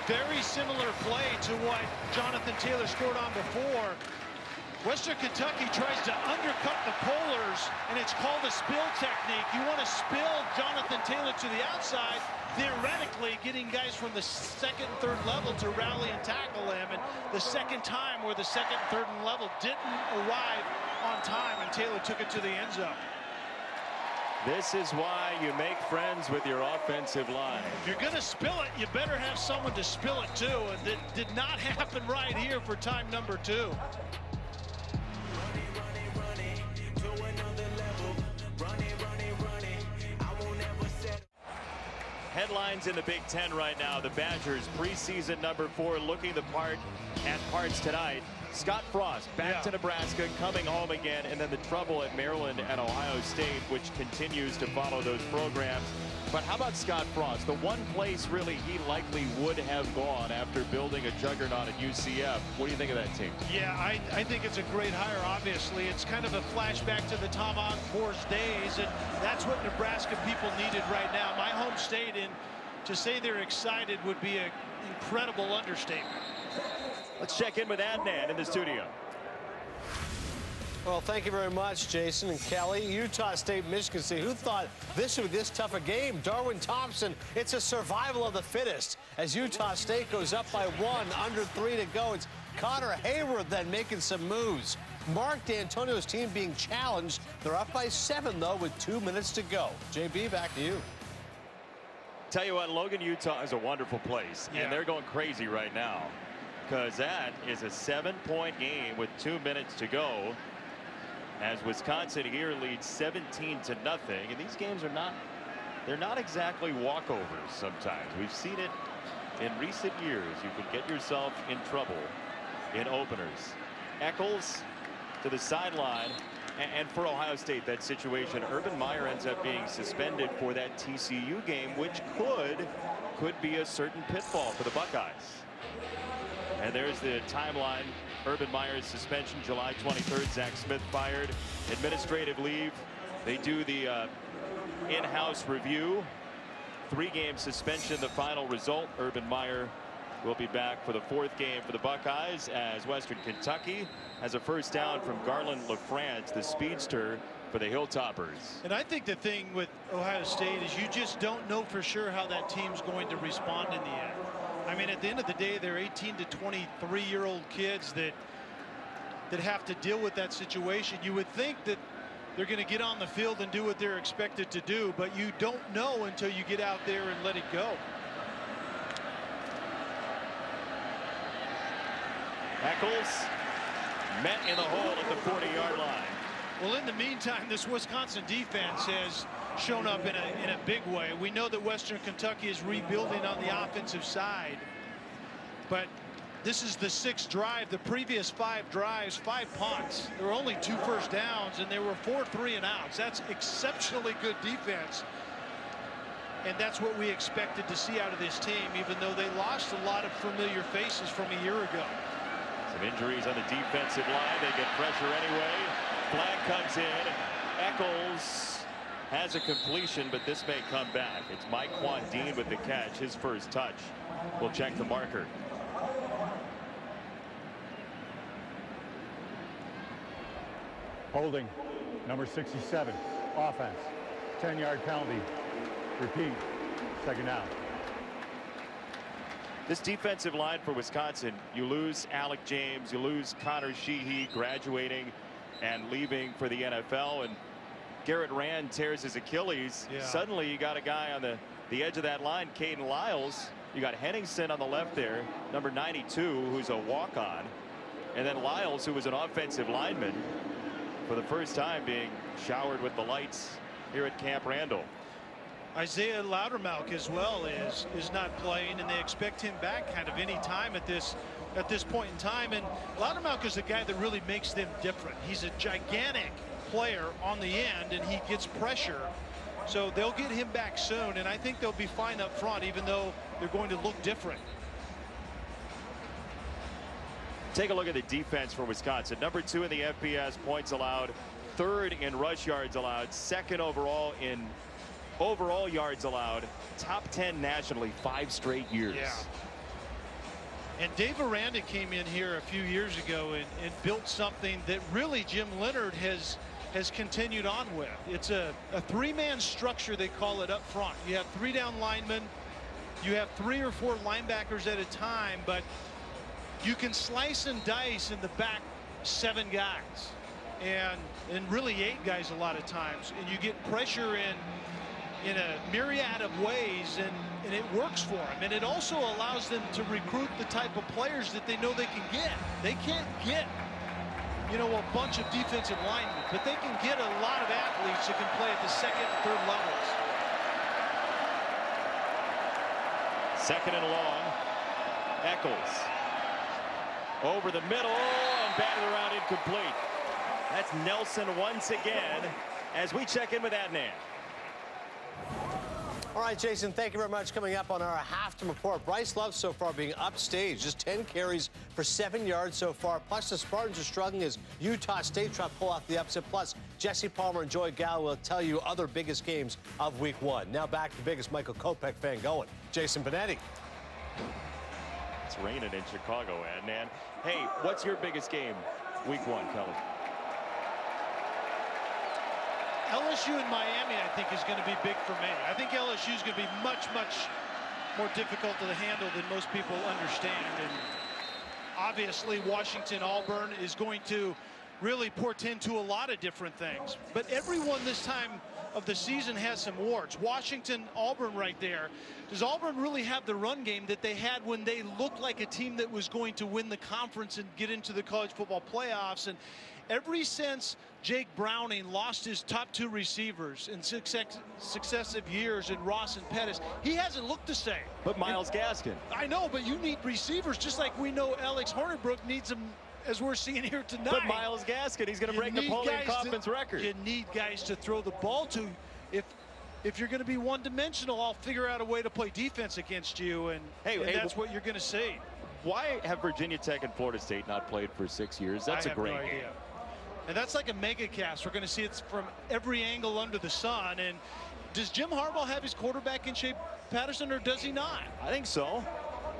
Very similar play to what Jonathan Taylor scored on before. Western Kentucky tries to undercut the Polars, and it's called a spill technique. You want to spill Jonathan Taylor to the outside, theoretically getting guys from the 2nd and 3rd level to rally and tackle him. And the second time where the 2nd and 3rd level didn't arrive on time, and Taylor took it to the end zone. This is why you make friends with your offensive line. If you're going to spill it, you better have someone to spill it to, and it did not happen right here for time number 2. Headlines in the Big Ten right now. The Badgers preseason number 4 looking the part at parts tonight. Scott Frost back to Nebraska, coming home again, and then the trouble at Maryland and Ohio State, which continues to follow those programs. But how about Scott Frost? The one place really he likely would have gone after building a juggernaut at UCF. What do you think of that team? Yeah, I think it's a great hire, obviously. It's kind of a flashback to the Tom Osborne days, and that's what Nebraska people needed right now. My home state, and to say they're excited would be an incredible understatement. Let's check in with Adnan in the studio. Well, thank you very much, Jason and Kelly. Utah State, Michigan State. Who thought this would be this tough a game? Darwin Thompson, it's a survival of the fittest as Utah State goes up by 1, under 3 to go. It's Connor Hayward then making some moves. Mark D'Antonio's team being challenged. They're up by 7, though, with 2 minutes to go. JB, back to you. Tell you what, Logan, Utah is a wonderful place, and they're going crazy right now because that is a 7-point game with 2 minutes to go. As Wisconsin here leads 17-0, and these games are they're not exactly walkovers sometimes. We've seen it in recent years. You can get yourself in trouble in openers. Eccles to the sideline, and for Ohio State, that situation, Urban Meyer ends up being suspended for that TCU game, which could be a certain pitfall for the Buckeyes. And there's the timeline. Urban Meyer's suspension, July 23rd. Zach Smith fired. Administrative leave. They do the in-house review. 3-game suspension, the final result. Urban Meyer will be back for the 4th game for the Buckeyes as Western Kentucky has a first down from Garland LaFrance, the speedster for the Hilltoppers. And I think the thing with Ohio State is you just don't know for sure how that team's going to respond in the end. I mean, at the end of the day, they're 18 to 23-year-old kids that have to deal with that situation. You would think that they're going to get on the field and do what they're expected to do, but you don't know until you get out there and let it go. Eccles met in the hole at the 40-yard line. Well, in the meantime, this Wisconsin defense has shown up in a big way. We know that Western Kentucky is rebuilding on the offensive side, but this is the 6th drive. The previous 5 drives, 5 punts. There were only 2 first downs, and there were 4 3-and-outs. That's exceptionally good defense, and that's what we expected to see out of this team, even though they lost a lot of familiar faces from a year ago. Some injuries on the defensive line. They get pressure anyway. Flag comes in. Eccles has a completion, but this may come back. It's Mike Quandine with the catch, his first touch. We'll check the marker. Holding, number 67, offense, 10-yard penalty. Repeat, 2nd down. This defensive line for Wisconsin, you lose Alec James, you lose Connor Sheehy graduating and leaving for the NFL, and Garrett Rand tears his Achilles. Suddenly you got a guy on the edge of that line, Caden Lyles. You got Henningsen on the left there, number 92, who's a walk-on, and then Lyles, who was an offensive lineman, for the first time being showered with the lights here at Camp Randall. Isaiah Loudermilk as well is not playing, and they expect him back kind of any time at this point in time. And Loudermilk is the guy that really makes them different. He's a gigantic player on the end, and he gets pressure, so they'll get him back soon, and I think they'll be fine up front, even though they're going to look different. Take a look at the defense for Wisconsin. Number 2 in the FBS points allowed, 3rd in rush yards allowed, 2nd overall in overall yards allowed, top 10 nationally 5 straight years. And Dave Aranda came in here a few years ago and built something that really Jim Leonhard has continued on with. It's a 3-man structure, they call it, up front. You have 3 down linemen, you have 3 or 4 linebackers at a time, but you can slice and dice in the back 7 guys and really 8 guys a lot of times, and you get pressure in a myriad of ways, and it works for them, and it also allows them to recruit the type of players that they know they can get. They can't get, you know, a bunch of defensive linemen, but they can get a lot of athletes that can play at the 2nd and 3rd levels. Second and long. Eccles over the middle and batted around incomplete. That's Nelson once again as we check in with Adnan. All right, Jason, thank you very much. Coming up on our halftime report, Bryce Love so far being upstaged. Just 10 carries for 7 yards so far. Plus, the Spartans are struggling as Utah State try to pull off the upset. Plus, Jesse Palmer and Joy Gallo will tell you other biggest games of Week 1. Now back to the biggest Michael Kopech fan going, Jason Benetti. It's raining in Chicago, Adnan. Hey, what's your biggest game Week 1, Kelly? LSU and Miami, I think, is going to be big for me. I think LSU is going to be much, much more difficult to handle than most people understand. And obviously, Washington-Auburn is going to really portend to a lot of different things. But everyone this time of the season has some warts. Washington-Auburn right there. Does Auburn really have the run game that they had when they looked like a team that was going to win the conference and get into the college football playoffs? And ever since Jake Browning lost his top 2 receivers in successive years in Ross and Pettis, he hasn't looked the same. But Myles Gaskin. I know, but you need receivers just like we know Alex Hornibrook needs them, as we're seeing here tonight. But Myles Gaskin, he's going to break Napoleon Kaufman's record. You need guys to throw the ball to. If you're going to be one-dimensional, I'll figure out a way to play defense against you, and that's what you're going to see. Why have Virginia Tech and Florida State not played for 6 years? That's a great game. And that's like a mega cast. We're going to see it from every angle under the sun. And does Jim Harbaugh have his quarterback in shape, Patterson, or does he not? I think so.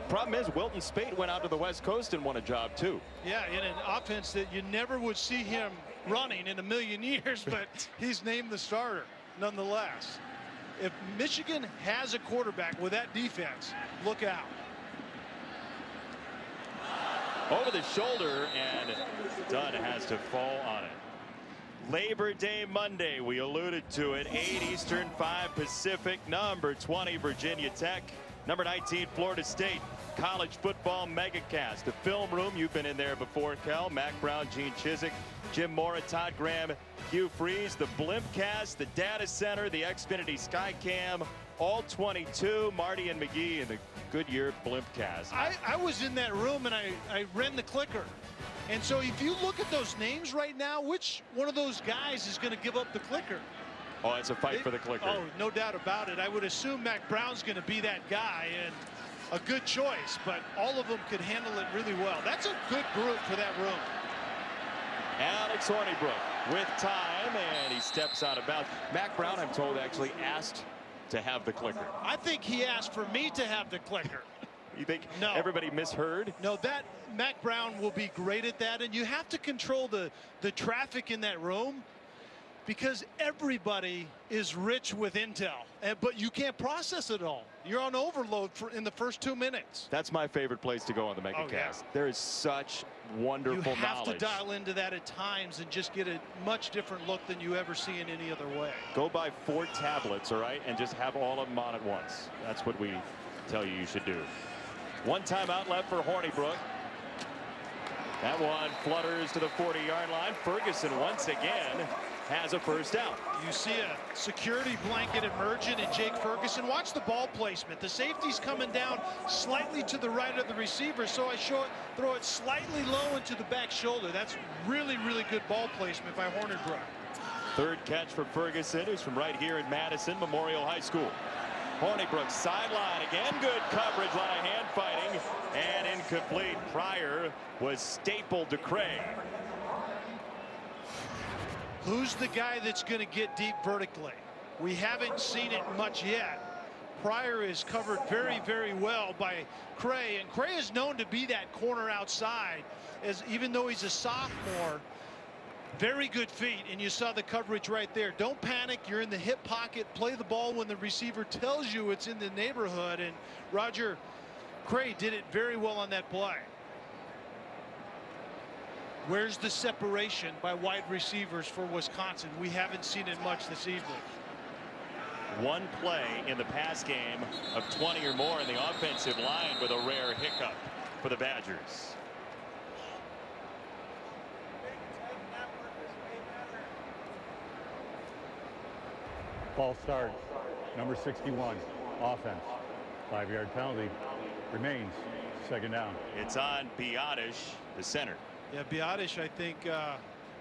Problem is, Wilton Speight went out to the West Coast and won a job too. Yeah, in an offense that you never would see him running in a million years, but he's named the starter nonetheless. If Michigan has a quarterback with that defense, look out. Over the shoulder, and Dunn has to fall on it. Labor Day Monday, we alluded to it. 8 Eastern, 5 Pacific. Number 20, Virginia Tech. Number 19, Florida State. College football megacast. The film room, you've been in there before, Kel. Mac Brown, Gene Chizik, Jim Mora, Todd Graham, Hugh Freeze. The Blimpcast, the Data Center, the Xfinity Skycam. All 22, Marty and McGee in the Goodyear Blimpcast. I was in that room and I ran the clicker. And so if you look at those names right now, which one of those guys is going to give up the clicker? Oh, it's a fight for the clicker. Oh, no doubt about it. I would assume Mac Brown's going to be that guy, and a good choice, but all of them could handle it really well. That's a good group for that room. Alex Hornibrook with time, and he steps out of bounds. Mac Brown, I'm told, actually asked to have the clicker. I think he asked for me to have the clicker. You think no. Everybody misheard? No, that Mac Brown will be great at that, and you have to control the traffic in that room because everybody is rich with intel, but you can't process it all. You're on overload in the first 2 minutes. That's my favorite place to go on the MegaCast. Yeah. There is such wonderful knowledge. You have to dial into that at times and just get a much different look than you ever see in any other way. Go buy 4 tablets, all right, and just have all of them on at once. That's what we tell you should do. One timeout left for Hornibrook. That one flutters to the 40-yard line. Ferguson once again has a first down. You see a security blanket emerging in Jake Ferguson. Watch the ball placement. The safety's coming down slightly to the right of the receiver, so I throw it slightly low into the back shoulder. That's really, really good ball placement by Hornibrook. Third catch for Ferguson, who's from right here in Madison Memorial High School. Hornibrook sideline again. Good coverage, a lot of hand fighting, and incomplete. Pryor was stapled to Cray. Who's the guy that's going to get deep vertically? We haven't seen it much yet. Pryor is covered very, very well by Cray, and Cray is known to be that corner outside, as even though he's a sophomore. Very good feet, and you saw the coverage right there. Don't panic. You're in the hip pocket. Play the ball when the receiver tells you it's in the neighborhood, and Roger Cray did it very well on that play. Where's the separation by wide receivers for Wisconsin? We haven't seen it much this evening. One play in the pass game of 20 or more in the offensive line with a rare hiccup for the Badgers. Ball starts. Number 61, offense. 5-yard penalty remains. Second down. It's on Biotish, the center. Yeah, Biotish, I think,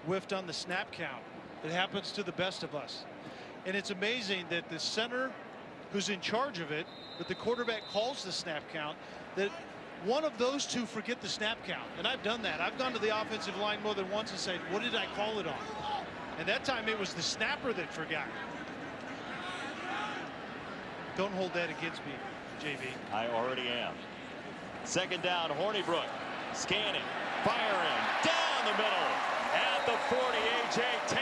whiffed on the snap count. It happens to the best of us. And it's amazing that the center who's in charge of it, but the quarterback calls the snap count, that one of those two forget the snap count. And I've done that. I've gone to the offensive line more than once and said, what did I call it on? And that time it was the snapper that forgot. Don't hold that against me, JB. I already am. Second down, Hornibrook scanning, firing, down the middle at the 40, A.J. Taylor.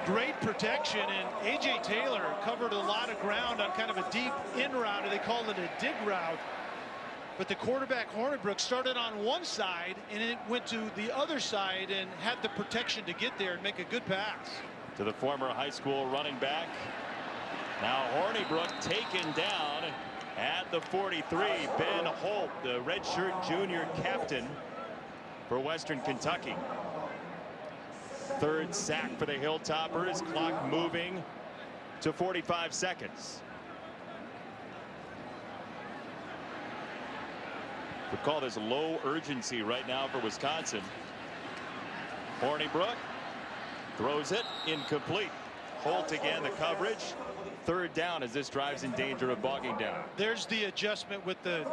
Great protection, and A.J. Taylor covered a lot of ground on kind of a deep in route, and they call it a dig route. But the quarterback, Hornibrook, started on one side, and it went to the other side and had the protection to get there and make a good pass. To the former high school running back. Now Hornibrook taken down at the 43. Ben Holt, the redshirt junior captain for Western Kentucky. Third sack for the Hilltoppers. Clock moving to 45 seconds. We call this low urgency right now for Wisconsin. Hornibrook throws it incomplete. Holt again, the coverage. Third down as this drive's in danger of bogging down. There's the adjustment with the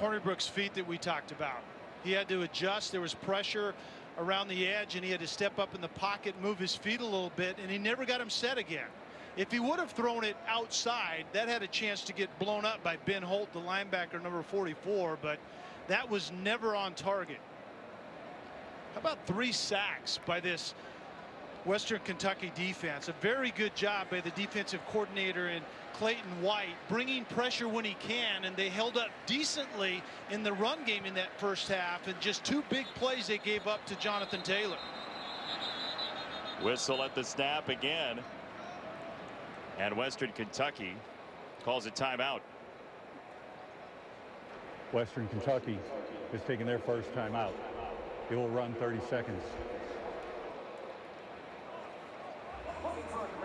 Hornibrook's feet that we talked about. He had to adjust. There was pressure around the edge, and he had to step up in the pocket, move his feet a little bit, and he never got him set again. If he would have thrown it outside, that had a chance to get blown up by Ben Holt, the linebacker, number 44, but that was never on target. How about 3 sacks by this Western Kentucky defense? A very good job by the defensive coordinator and Clayton White, bringing pressure when he can, and they held up decently in the run game in that first half, and just 2 big plays they gave up to Jonathan Taylor. Whistle at the snap again, and Western Kentucky calls a timeout. Western Kentucky is taking their first timeout. It will run 30 seconds.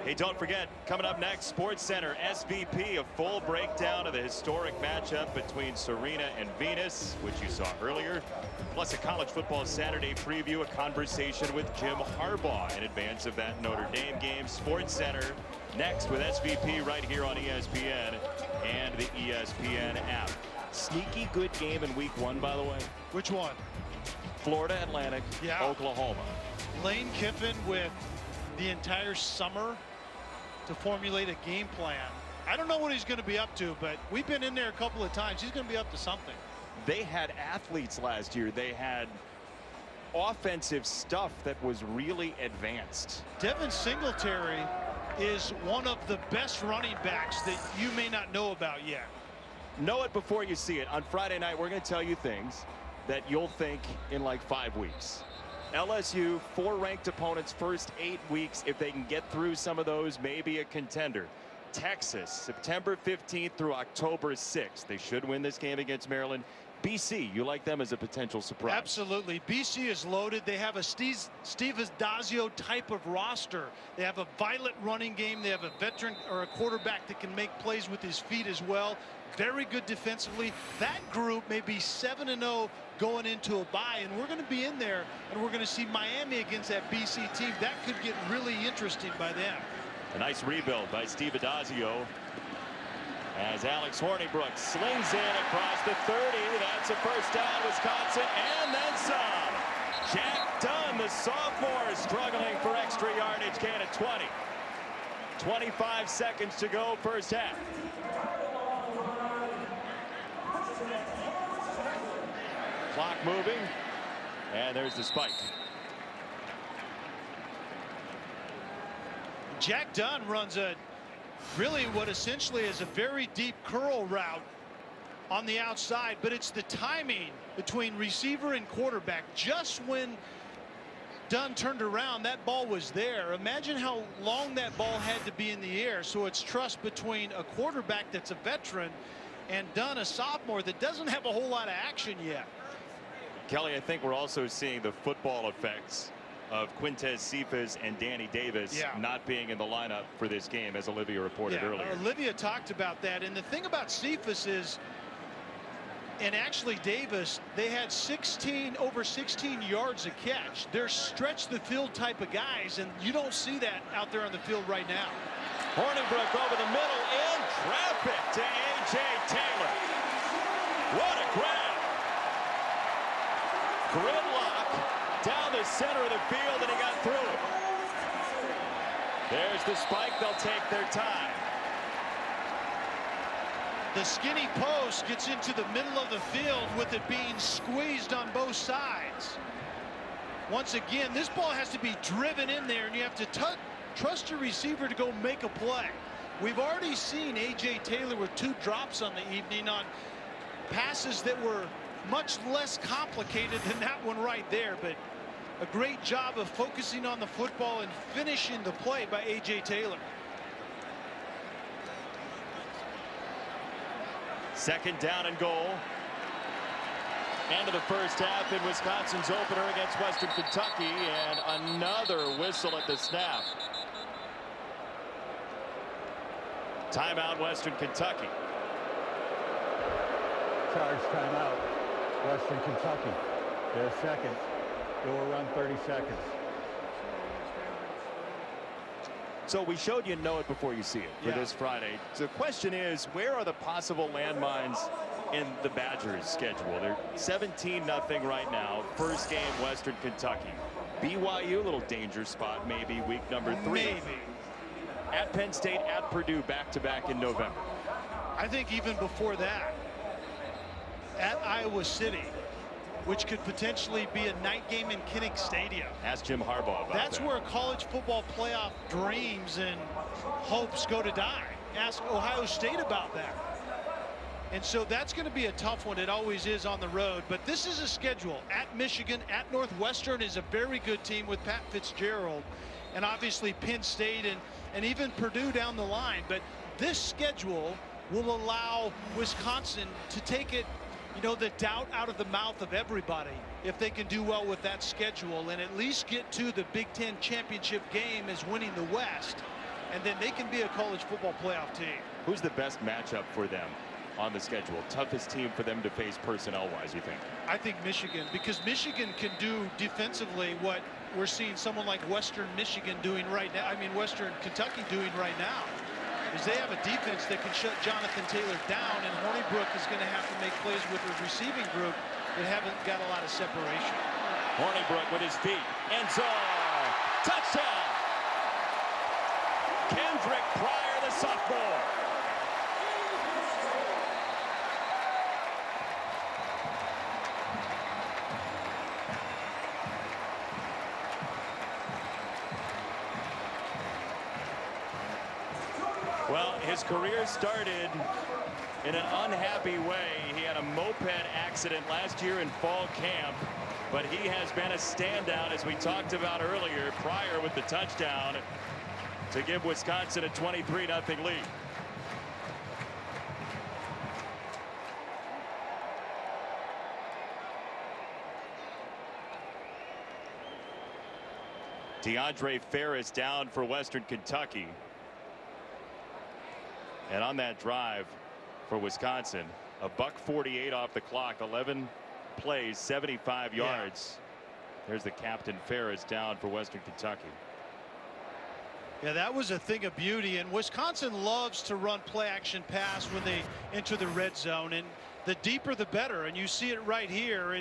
Hey, don't forget, coming up next, Sports Center SVP, a full breakdown of the historic matchup between Serena and Venus, which you saw earlier, plus a college football Saturday preview, a conversation with Jim Harbaugh in advance of that Notre Dame game. Sports Center next with SVP right here on ESPN and the ESPN app. Sneaky good game in week 1, by the way. Which one? Florida Atlantic, yeah. Oklahoma. Lane Kiffin with the entire summer to formulate a game plan. I don't know what he's going to be up to, but we've been in there a couple of times. He's going to be up to something. They had athletes last year. They had offensive stuff that was really advanced. Devin Singletary is one of the best running backs that you may not know about yet. Know it before you see it. On Friday night, we're going to tell you things that you'll think in like 5 weeks. LSU, 4 ranked opponents first 8 weeks. If they can get through some of those, maybe a contender. Texas, September 15th through October 6th. They should win this game against Maryland. BC, you like them as a potential surprise? Absolutely. BC is loaded. They have a Steve Adazio type of roster. They have a violent running game. They have a veteran or a quarterback that can make plays with his feet as well. Very good defensively. That group may be 7-0 going into a bye, and we're going to be in there, and we're going to see Miami against that BC team. That could get really interesting by them. A nice rebuild by Steve Adazio as Alex Hornibrook slings in across the 30. That's a first down, Wisconsin, and then some. Jack Dunn, the sophomore, struggling for extra yardage, gain of 20. 25 seconds to go, first half. Clock moving, and there's the spike. Jack Dunn runs a really what essentially is a very deep curl route on the outside, but it's the timing between receiver and quarterback. Just when Dunn turned around, that ball was there. Imagine how long that ball had to be in the air. So it's trust between a quarterback that's a veteran and Dunn, a sophomore that doesn't have a whole lot of action yet. Kelly, I think we're also seeing the football effects of Quintez Cephas and Danny Davis not being in the lineup for this game, as Olivia reported earlier. Olivia talked about that. And the thing about Cephas is, and actually Davis, they had over 16 yards a catch. They're stretch the field type of guys, and you don't see that out there on the field right now. Hornibrook over the middle in traffic to A.J. Taylor. What a grab. Gridlock down the center of the field, and he got through it. There's the spike. They'll take their time. The skinny post gets into the middle of the field with it being squeezed on both sides. Once again, this ball has to be driven in there, and you have to trust your receiver to go make a play. We've already seen A.J. Taylor with 2 drops on the evening on passes that were much less complicated than that one right there, but a great job of focusing on the football and finishing the play by A.J. Taylor. Second down and goal. End of the first half in Wisconsin's opener against Western Kentucky, and another whistle at the snap. Timeout, Western Kentucky. Charge timeout, Western Kentucky. Their second. It will run 30 seconds. So we showed you know it before you see it for this Friday. So the question is, where are the possible landmines in the Badgers' schedule? They're 17-0 right now. First game, Western Kentucky. BYU, a little danger spot maybe week number 3. Maybe. At Penn State, at Purdue, back-to-back in November. I think even before that, at Iowa City, which could potentially be a night game in Kinnick Stadium. Ask Jim Harbaugh about That's that. where college football playoff dreams and hopes go to die. Ask Ohio State about that. And so that's going to be a tough one. It always is on the road. But this is a schedule. At Michigan, at Northwestern is a very good team with Pat Fitzgerald. And obviously Penn State and even Purdue down the line. But this schedule will allow Wisconsin to take it, you know, the doubt out of the mouth of everybody if they can do well with that schedule and at least get to the Big Ten championship game as winning the West. And then they can be a college football playoff team. Who's the best matchup for them on the schedule? Toughest team for them to face personnel-wise, you think? I think Michigan, because Michigan can do defensively what we're seeing someone like Western Michigan doing right now. I mean, Western Kentucky doing right now. Is they have a defense that can shut Jonathan Taylor down, and Hornibrook is going to have to make plays with a receiving group that haven't got a lot of separation. Hornibrook with his feet. End zone. Touchdown. Kendrick Pryor, the sophomore. Well, his career started in an unhappy way. He had a moped accident last year in fall camp, but he has been a standout, as we talked about earlier. Pryor with the touchdown to give Wisconsin a 23-0 lead. DeAndre Ferris down for Western Kentucky. And on that drive for Wisconsin, a $1:48 off the clock, 11 plays, 75 yards. There's the captain Ferris down for Western Kentucky. Yeah, that was a thing of beauty, and Wisconsin loves to run play action pass when they enter the red zone, and the deeper the better, and you see it right here.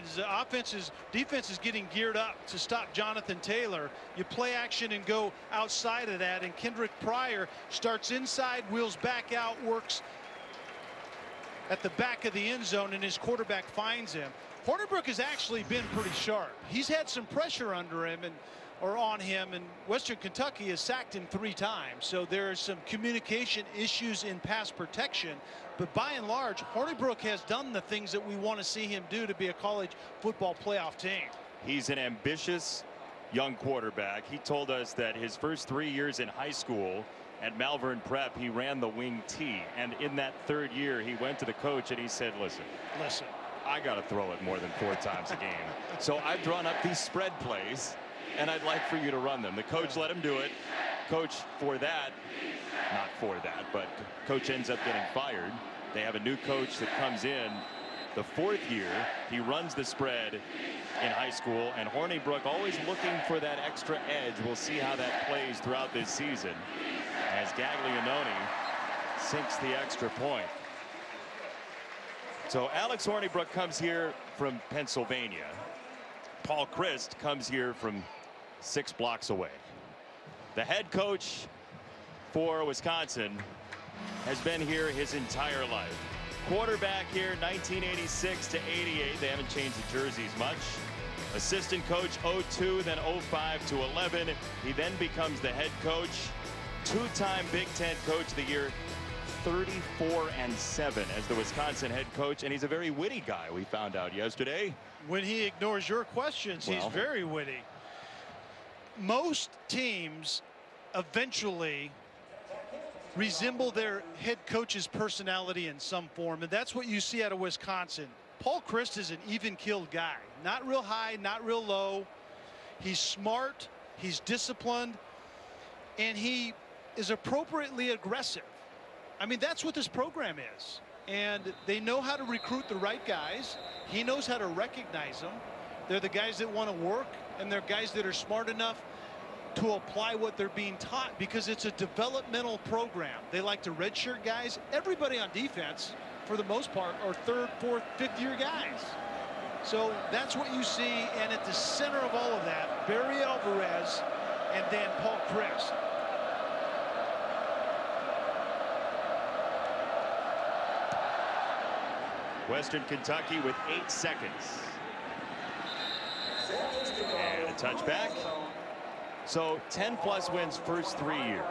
Defense is getting geared up to stop Jonathan Taylor. You play action and go outside of that, and Kendrick Pryor starts inside, wheels back out, works at the back of the end zone, and his quarterback finds him. Hornibrook has actually been pretty sharp. He's had some pressure under him or on him, and Western Kentucky has sacked him 3 times. So there are some communication issues in pass protection. But by and large, Hornibrook has done the things that we want to see him do to be a college football playoff team. He's an ambitious young quarterback. He told us that his first 3 years in high school at Malvern Prep, he ran the wing T. And in that 3rd year, he went to the coach and he said, listen, Listen, I got to throw it more than 4 times a game. So I've drawn up these spread plays, and I'd like for you to run them. The coach let him do it. Coach for that, not for that, but coach ends up getting fired. They have a new coach that comes in the 4th year. He runs the spread in high school, and Hornibrook always looking for that extra edge. We'll see how that plays throughout this season as Gaglianone sinks the extra point. So Alex Hornibrook comes here from Pennsylvania. Paul Christ comes here from 6 blocks away. The head coach for Wisconsin has been here his entire life. Quarterback here 1986 to 88. They haven't changed the jerseys much. Assistant coach 02, then 05 to 11. He then becomes the head coach. 2-time Big Ten Coach of the Year. 34-7 as the Wisconsin head coach, and he's a very witty guy, we found out yesterday. When he ignores your questions, he's very witty. Most teams eventually resemble their head coach's personality in some form, and that's what you see out of Wisconsin. Paul Christ is an even-keeled guy. Not real high, not real low. He's smart, he's disciplined, and he is appropriately aggressive. I mean, that's what this program is. And they know how to recruit the right guys. He knows how to recognize them. They're the guys that want to work, and they're guys that are smart enough to apply what they're being taught, because it's a developmental program. They like to redshirt guys. Everybody on defense, for the most part, are 3rd, 4th, 5th year guys. So that's what you see, and at the center of all of that, Barry Alvarez and then Paul Christ. Western Kentucky with 8 seconds. And a touchback. So 10+ wins first 3 years.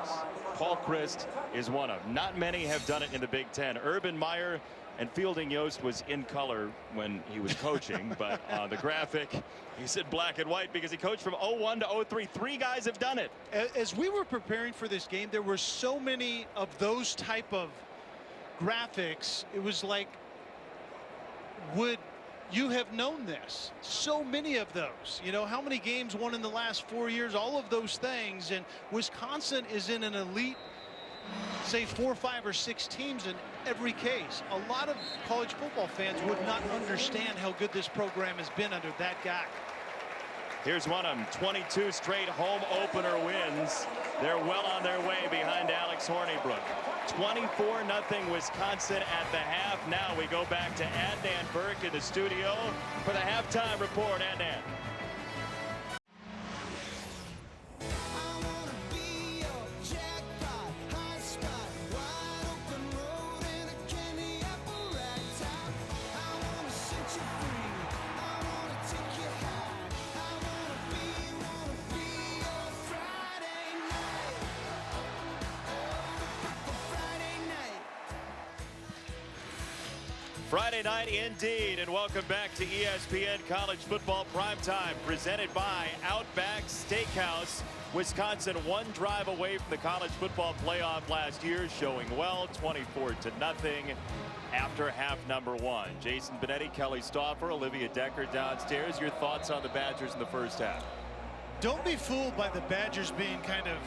Paul Christ is one of. Not many have done it in the Big Ten. Urban Meyer and Fielding Yost was in color when he was coaching, but on the graphic, he said black and white because he coached from 01 to 03. 3 guys have done it. As we were preparing for this game, there were so many of those type of graphics. It was like, would you have known this? So many of those. You know, how many games won in the last 4 years? All of those things. And Wisconsin is in an elite, say 4, 5, or 6 teams in every case. A lot of college football fans would not understand how good this program has been under that guy. Here's one of them. 22 straight home opener wins. They're well on their way behind Alex Hornibrook. 24-0 Wisconsin at the half. Now we go back to Adnan Burke in the studio for the halftime report. Adnan. Friday night indeed, and welcome back to ESPN College Football Primetime, presented by Outback Steakhouse. Wisconsin 1 drive away from the college football playoff last year, showing well, 24-0 after half number 1. Jason Benetti, Kelly Stauffer, Olivia Decker downstairs. Your thoughts on the Badgers in the first half? Don't be fooled by the Badgers being kind of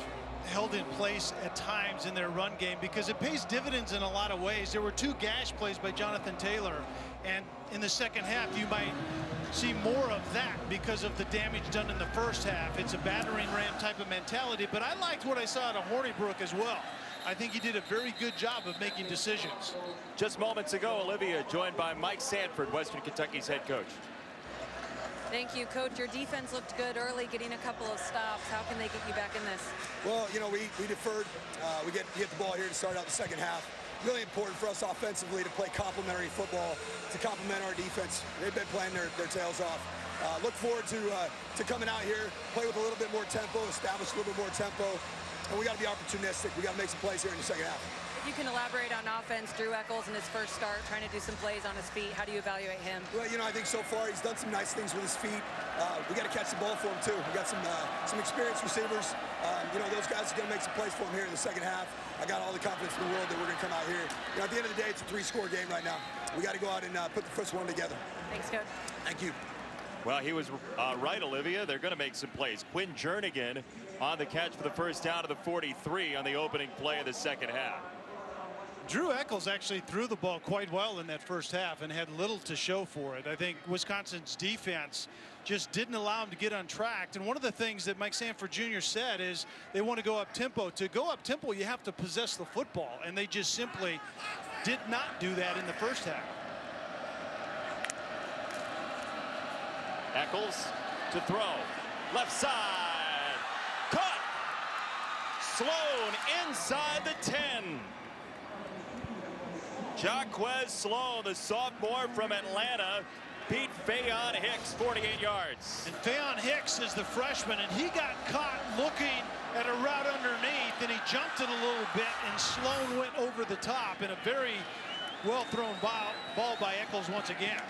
held in place at times in their run game, because it pays dividends in a lot of ways. There were 2 gash plays by Jonathan Taylor, and in the second half you might see more of that because of the damage done in the first half. It's a battering ram type of mentality, but I liked what I saw out of Hornibrook as well. I think he did a very good job of making decisions. Just moments ago, Olivia joined by Mike Sanford, Western Kentucky's head coach. Thank you, Coach. Your defense looked good early, getting a couple of stops. How can they get you back in this? Well, you know, we deferred. We get the ball here to start out the second half. Really important for us offensively to play complementary football, to complement our defense. They've been playing their tails off. Look forward to coming out here, play with a little bit more tempo, establish a little bit more tempo, and we got to be opportunistic. We got to make some plays here in the second half. If you can elaborate on offense, Drew Eccles in his first start, trying to do some plays on his feet. How do you evaluate him? Well, you know, I think so far he's done some nice things with his feet. We got to catch the ball for him too. We got some experienced receivers. You know, those guys are going to make some plays for him here in the second half. I got all the confidence in the world that we're going to come out here. You know, at the end of the day, it's a 3-score game right now. We got to go out and put the first one together. Thanks, Coach. Thank you. Well, he was right, Olivia. They're going to make some plays. Quinn Jernigan on the catch for the first down of the 43 on the opening play of the second half. Drew Eccles actually threw the ball quite well in that first half and had little to show for it. I think Wisconsin's defense just didn't allow him to get untracked. And one of the things that Mike Sanford Jr. said is they want to go up tempo. To go up tempo, you have to possess the football, and they just simply did not do that in the first half. Eccles to throw. Left side. Caught. Sloan inside the 10. Jaquez Sloan, the sophomore from Atlanta, beat Fayon Hicks 48 yards. And Fayon Hicks is the freshman, and he got caught looking at a route underneath, and he jumped it a little bit, and Sloan went over the top in a very well thrown ball by Eccles once again.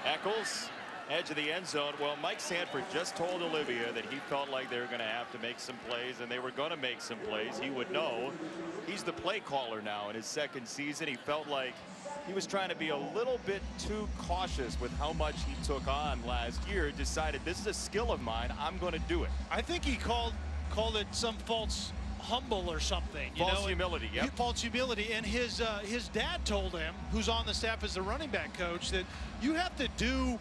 Eccles, edge of the end zone. Well, Mike Sanford just told Olivia that he felt like they were going to have to make some plays, and they were going to make some plays. He would know. He's the play caller now in his second season. He felt like he was trying to be a little bit too cautious with how much he took on last year. Decided this is a skill of mine. I'm going to do it. I think he called it some false humble or something. False humility. Yep. False humility. And his dad told him, who's on the staff as the running back coach, that you have to do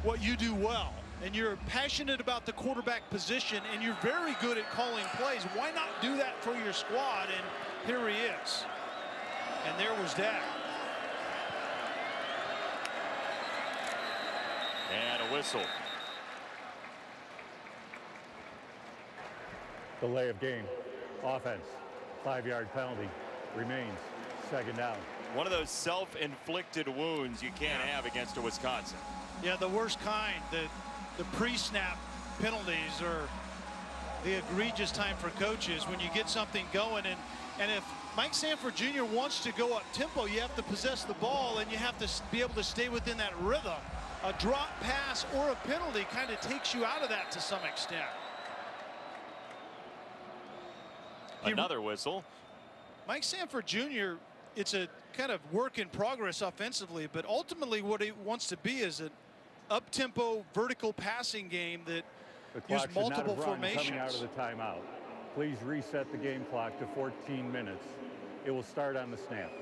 what you do well. And you're passionate about the quarterback position, and you're very good at calling plays. Why not do that for your squad? And here he is. And there was Dad. And a whistle. Delay of game. Offense. 5-yard penalty. Remains. Second down. One of those self-inflicted wounds you can't have against a Wisconsin. Yeah, the worst kind. The pre-snap penalties are the egregious time for coaches when you get something going. And if Mike Sanford Jr. wants to go up tempo, you have to possess the ball, and you have to be able to stay within that rhythm. A drop pass or a penalty kind of takes you out of that to some extent. Another whistle. Mike Sanford Jr., it's a kind of work in progress offensively, but ultimately what he wants to be is an up-tempo vertical passing game that uses multiple formations. Coming out of the timeout. Please reset the game clock to 14 minutes. It will start on the snap.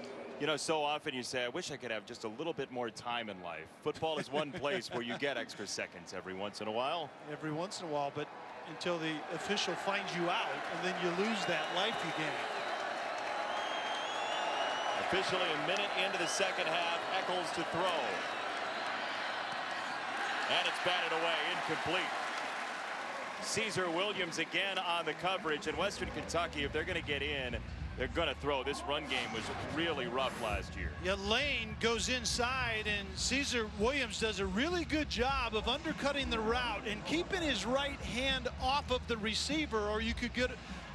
You know, so often you say, I wish I could have just a little bit more time in life. Football is one place where you get extra seconds every once in a while. Every once in a while, but until the official finds you out, and then you lose that life you gain. Officially a minute into the second half. Eccles to throw. And it's batted away, incomplete. Serena Williams again on the coverage. In Western Kentucky, if they're going to get in, they're going to throw. This run game was really rough last year. Yeah, Lane goes inside, and Serena Williams does a really good job of undercutting the route and keeping his right hand off of the receiver, or you could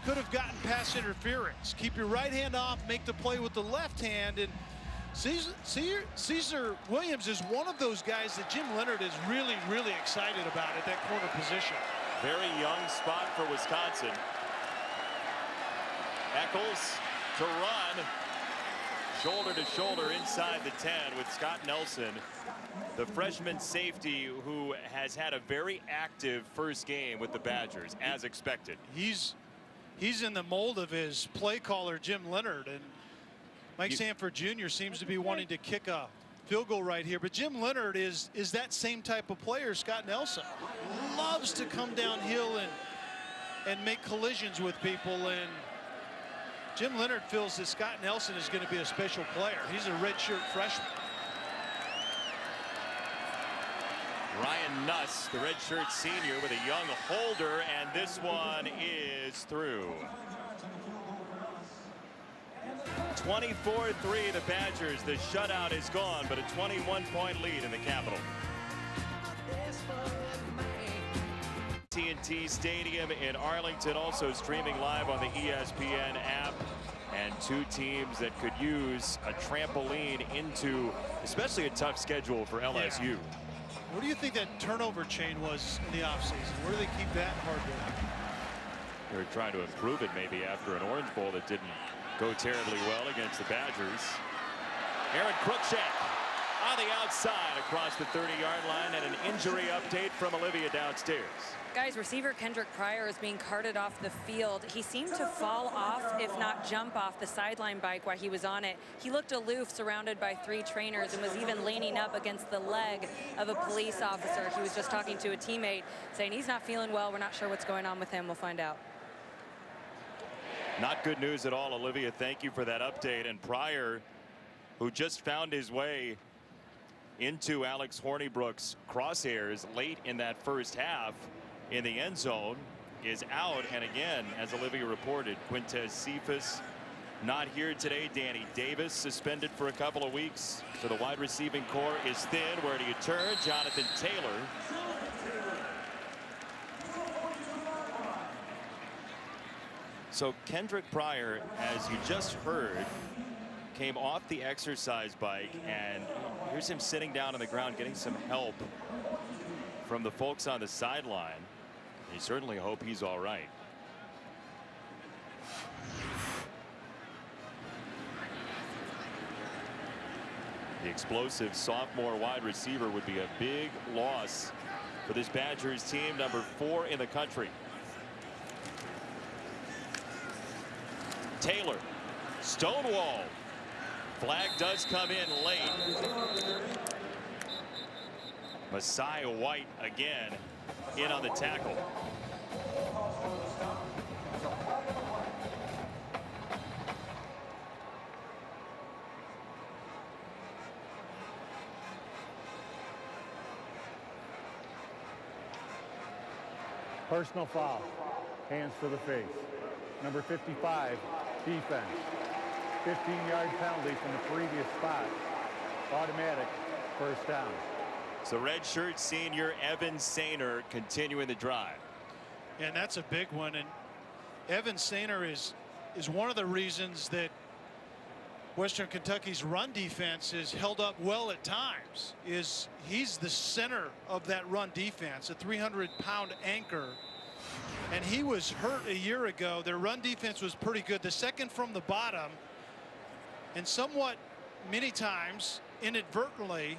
have gotten pass interference. Keep your right hand off, make the play with the left hand, and Serena Williams is one of those guys that Jim Leonhard is really, really excited about at that corner position. Very young spot for Wisconsin. Eccles to run. Shoulder to shoulder inside the 10 with Scott Nelson, the freshman safety who has had a very active first game with the Badgers, as expected. He's in the mold of his play caller, Jim Leonhard, and Mike Sanford Jr. seems to be wanting to kick a field goal right here. But Jim Leonhard is that same type of player. Scott Nelson loves to come downhill and make collisions with people, and Jim Leonhard feels that Scott Nelson is going to be a special player. He's a redshirt freshman. Ryan Nuss, the redshirt senior, with a young holder, and this one is through. 24-3 the Badgers. The shutout is gone, but a 21-point lead in the Capitol. TNT Stadium in Arlington, also streaming live on the ESPN app, and two teams that could use a trampoline into especially a tough schedule for LSU. Yeah. What do you think that turnover chain was in the offseason? Where do they keep that hard work? They were trying to improve it maybe after an Orange Bowl that didn't go terribly well against the Badgers. Aaron Cruikshank on the outside across the 30-yard line, and an injury update from Olivia downstairs. Guys, receiver Kendrick Pryor is being carted off the field. He seemed to fall off, if not jump off, the sideline bike while he was on it. He looked aloof, surrounded by 3 trainers, and was even leaning up against the leg of a police officer. He was just talking to a teammate, saying he's not feeling well. We're not sure what's going on with him. We'll find out. Not good news at all, Olivia. Thank you for that update. And Pryor, who just found his way into Alex Hornibrook's crosshairs late in that first half in the end zone, is out. And again, as Olivia reported, Quintez Cephas not here today. Danny Davis suspended for a couple of weeks. So the wide receiving core is thin. Where do you turn? Jonathan Taylor. So Kendrick Pryor, as you just heard, came off the exercise bike, and here's him sitting down on the ground getting some help from the folks on the sideline. You certainly hope he's all right. The explosive sophomore wide receiver would be a big loss for this Badgers team, number 4 in the country. Taylor, stonewall. Flag does come in late. Messiah White again in on the tackle. Personal foul. Hands to the face. Number 55, defense. 15-yard penalty from the previous spot. Automatic first down. So redshirt senior Evan Sainer continuing the drive. And that's a big one. And Evan Sainer is one of the reasons that Western Kentucky's run defense is held up well at times. He's the center of that run defense, a 300-pound anchor. And he was hurt a year ago. Their run defense was pretty good. The second from the bottom, and somewhat many times inadvertently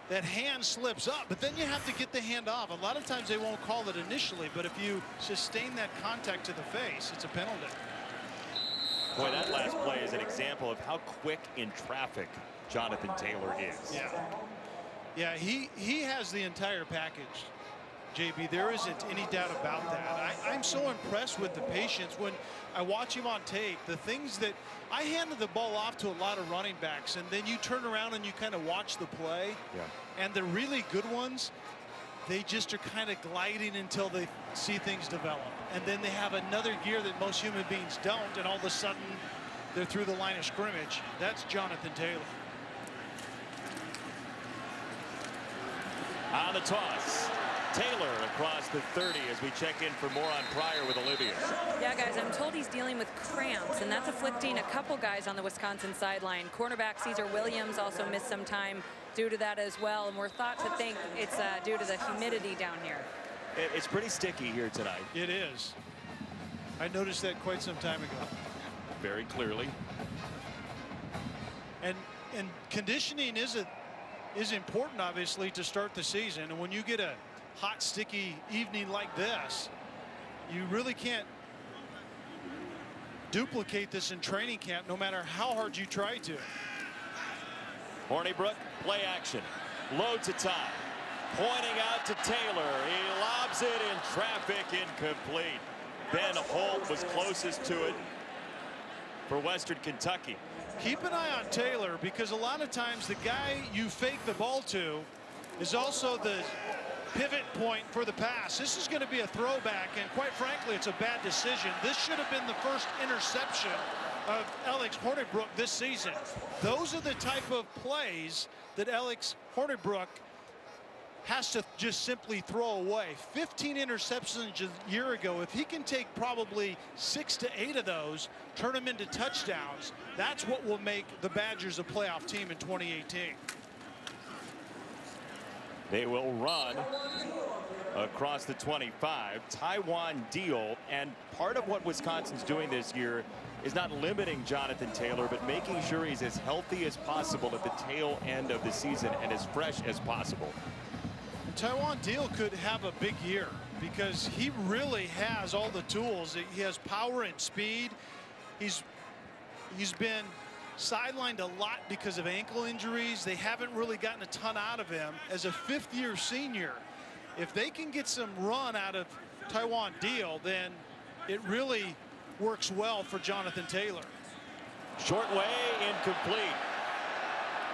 that hand slips up, but then you have to get the hand off. A lot of times they won't call it initially, but if you sustain that contact to the face, it's a penalty. Boy, that last play is an example of how quick in traffic Jonathan Taylor is. Yeah, he has the entire package, JB. There isn't any doubt about that. I'm so impressed with the patience when I watch him on tape. The things that I handed the ball off to a lot of running backs, and then you turn around and you kind of watch the play. Yeah. And the really good ones, they just are kind of gliding until they see things develop. And then they have another gear that most human beings don't, and all of a sudden they're through the line of scrimmage. That's Jonathan Taylor. On the toss, Taylor across the 30 as we check in for more on Pryor with Olivia. Yeah, guys, I'm told he's dealing with cramps, and that's afflicting a couple guys on the Wisconsin sideline. Cornerback Caesar Williams also missed some time due to that as well, and we're thought to think it's due to the humidity down here. It's pretty sticky here tonight. It is. I noticed that quite some time ago. Very clearly. And conditioning is important, obviously, to start the season. And when you get a hot, sticky evening like this, you really can't duplicate this in training camp, no matter how hard you try to. Hornibrook, play action, loads to top, pointing out to Taylor. He lobs it in traffic, incomplete. Ben Holt was closest to it for Western Kentucky. Keep an eye on Taylor, because a lot of times the guy you fake the ball to is also the pivot point for the pass. This is going to be a throwback, and quite frankly, it's a bad decision. This should have been the first interception of Alex Hornibrook this season. Those are the type of plays that Alex Hornibrook has to just simply throw away. 15 interceptions a year ago. If he can take probably 6 to 8 of those, turn them into touchdowns, that's what will make the Badgers a playoff team in 2018. They will run across the 25. Taiwan Deal, and part of what Wisconsin's doing this year is not limiting Jonathan Taylor, but making sure he's as healthy as possible at the tail end of the season and as fresh as possible. And Taiwan Deal could have a big year because he really has all the tools. He has power and speed. He's been sidelined a lot because of ankle injuries. They haven't really gotten a ton out of him. As a fifth-year senior, if they can get some run out of Taiwan Deal, then it really works well for Jonathan Taylor. Short way, incomplete.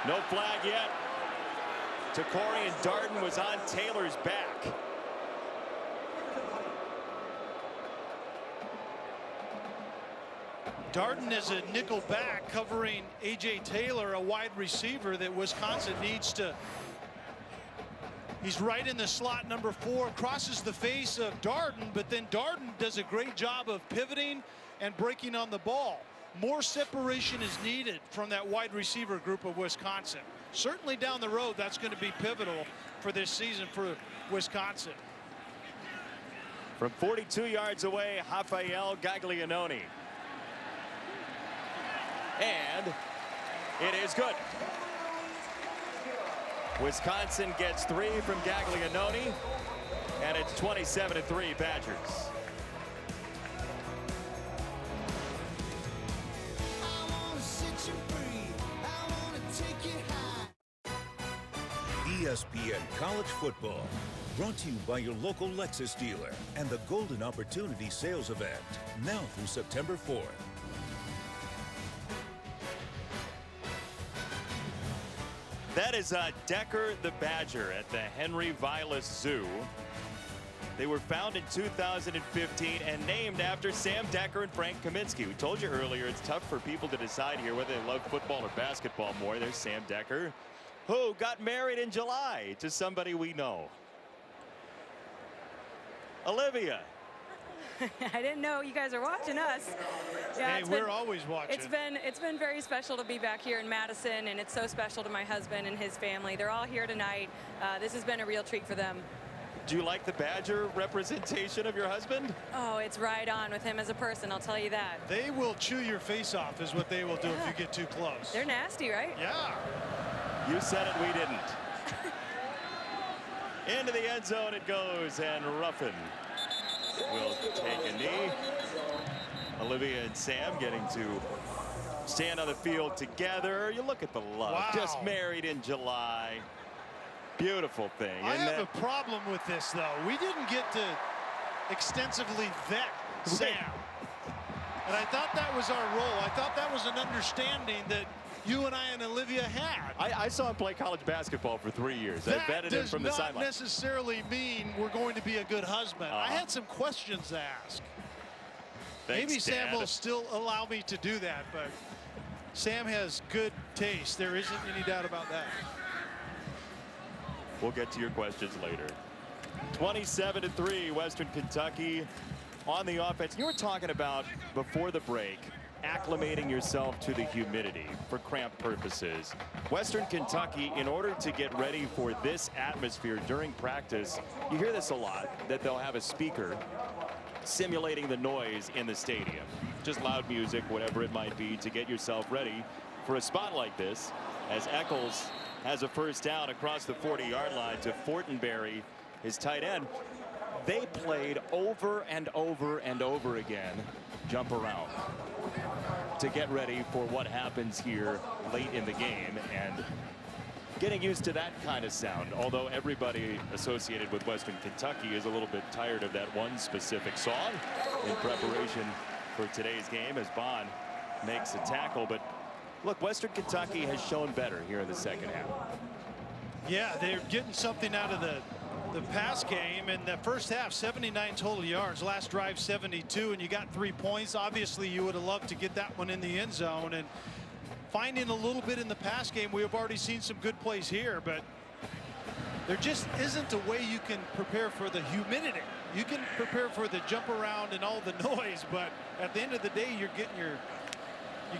No flag yet. Takorian Darden was on Taylor's back. Darden is a nickel back covering A.J. Taylor, a wide receiver that Wisconsin needs to. He's right in the slot, number 4, crosses the face of Darden, but then Darden does a great job of pivoting and breaking on the ball. More separation is needed from that wide receiver group of Wisconsin. Certainly down the road, that's going to be pivotal for this season for Wisconsin. From 42 yards away, Rafael Gaglianone. And it is good. Wisconsin gets 3 from Gaglianone, and it's 27-3 Badgers. ESPN College Football, brought to you by your local Lexus dealer and the Golden Opportunity Sales Event, now through September 4th. That is Decker the Badger at the Henry Vilas Zoo. They were found in 2015 and named after Sam Decker and Frank Kaminsky. We told you earlier it's tough for people to decide here whether they love football or basketball more. There's Sam Decker, who got married in July to somebody we know. Olivia. I didn't know you guys are watching us. Yeah, hey, we're always watching. It's been very special to be back here in Madison, and it's so special to my husband and his family. They're all here tonight. This has been a real treat for them. Do you like the Badger representation of your husband? Oh, it's right on with him as a person, I'll tell you that. They will chew your face off is what they will do if you get too close. They're nasty, right? Yeah. You said it, we didn't. Into the end zone it goes, and Ruffin will take a knee. Olivia and Sam getting to stand on the field together. You look at the love. Wow. Just married in July. Beautiful thing. I have a problem with this, though. We didn't get to extensively vet Sam. And I thought that was our role. I thought that was an understanding that you and I and Olivia had. I saw him play college basketball for 3 years. I vetted him from the sideline. That does not necessarily mean we're going to be a good husband. I had some questions to ask. Thanks, Maybe Sam Dad. will still allow me to do that, but Sam has good taste. There isn't any doubt about that. We'll get to your questions later. 27-3, Western Kentucky on the offense. You were talking about, before the break, acclimating yourself to the humidity for cramp purposes. Western Kentucky, in order to get ready for this atmosphere during practice, you hear this a lot, that they'll have a speaker simulating the noise in the stadium. Just loud music, whatever it might be, to get yourself ready for a spot like this, as Eccles has a first down across the 40-yard line to Fortenberry, his tight end. They played over and over and over again, jump around, to get ready for what happens here late in the game, and getting used to that kind of sound. Although everybody associated with Western Kentucky is a little bit tired of that one specific song in preparation for today's game as Bond makes a tackle. But look, Western Kentucky has shown better here in the second half. Yeah, they're getting something out of the pass game. In the first half, 79 total yards. Last drive, 72, and you got 3 points. Obviously, you would have loved to get that one in the end zone. And finding a little bit in the pass game, we have already seen some good plays here, but there just isn't a way you can prepare for the humidity. You can prepare for the jump around and all the noise, but at the end of the day, you're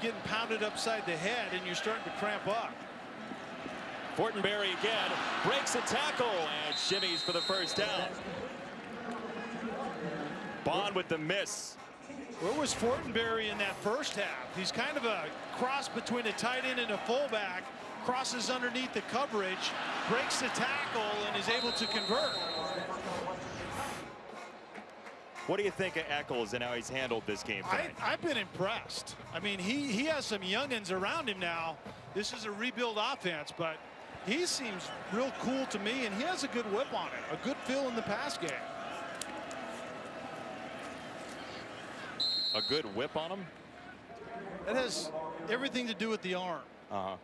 getting pounded upside the head and you're starting to cramp up. Fortenberry again, breaks a tackle and shimmies for the first down. Bond with the miss. Where was Fortenberry in that first half? He's kind of a cross between a tight end and a fullback, crosses underneath the coverage, breaks the tackle, and is able to convert. What do you think of Eccles and how he's handled this game tonight? I've been impressed. I mean, he has some youngins around him now. This is a rebuild offense, but he seems real cool to me, and he has a good whip on it, a good feel in the pass game. A good whip on him? That has everything to do with the arm. Uh-huh.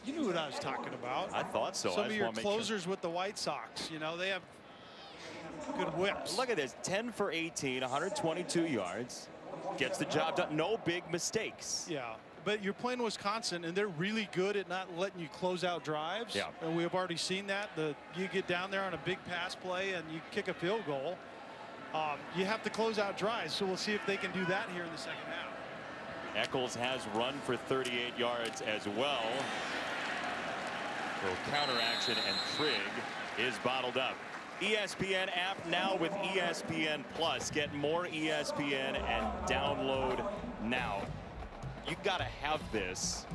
You knew what I was talking about. I thought so. Some of your closers with the White Sox, you know, they have good whips. Look at this, 10 for 18, 122 yards. Gets the job done. No big mistakes. Yeah, but you're playing Wisconsin, and they're really good at not letting you close out drives. Yeah. And we have already seen that. You get down there on a big pass play and you kick a field goal. You have to close out drives, so we'll see if they can do that here in the second half. Eccles has run for 38 yards as well. Little counter action, and Trigg is bottled up. ESPN app now with ESPN Plus. Get more ESPN and download now. You got to have this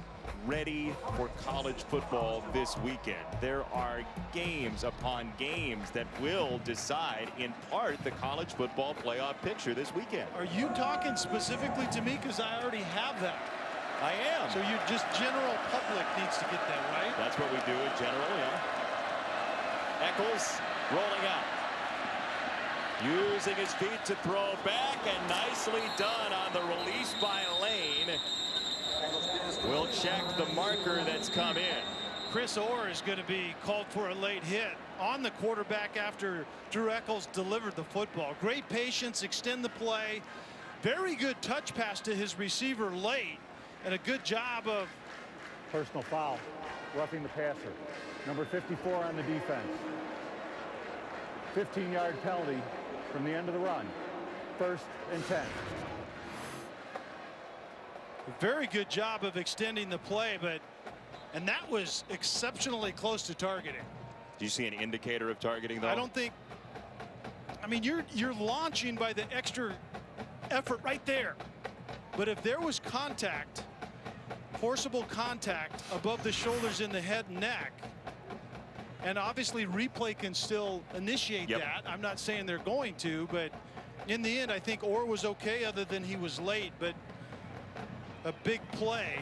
ready for college football this weekend. There are games upon games that will decide in part the college football playoff picture this weekend. Are you talking specifically to me? Because I already have that. I am. So you just general public needs to get that, right? That's what we do in general, yeah. Eccles rolling out. Using his feet to throw back, and nicely done on the release by Lane. We'll check the marker that's come in. Chris Orr is going to be called for a late hit on the quarterback after Drew Eccles delivered the football. Great patience, extend the play. Very good touch pass to his receiver late, and a good job of Personal foul, roughing the passer. Number 54 on the defense. 15-yard penalty from the end of the run. 1st and 10. a very good job of extending the play, and that was exceptionally close to targeting. Do you see an indicator of targeting, though? I don't think. I mean, you're launching by the extra effort right there. But if there was contact, forcible contact above the shoulders in the head and neck, and obviously replay can still initiate that. I'm not saying they're going to, but in the end, I think Orr was okay, other than he was late, but a big play.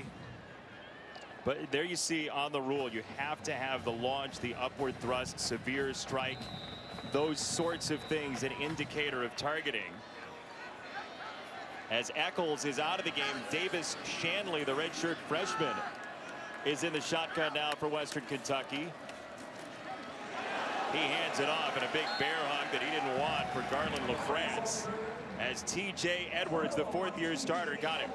But there you see on the rule, you have to have the launch, the upward thrust, severe strike, those sorts of things, an indicator of targeting. As Eccles is out of the game, Davis Shanley, the redshirt freshman, is in the shotgun now for Western Kentucky. He hands it off, and a big bear hug that he didn't want for Garland LaFrance, as TJ Edwards, the fourth-year starter, got him.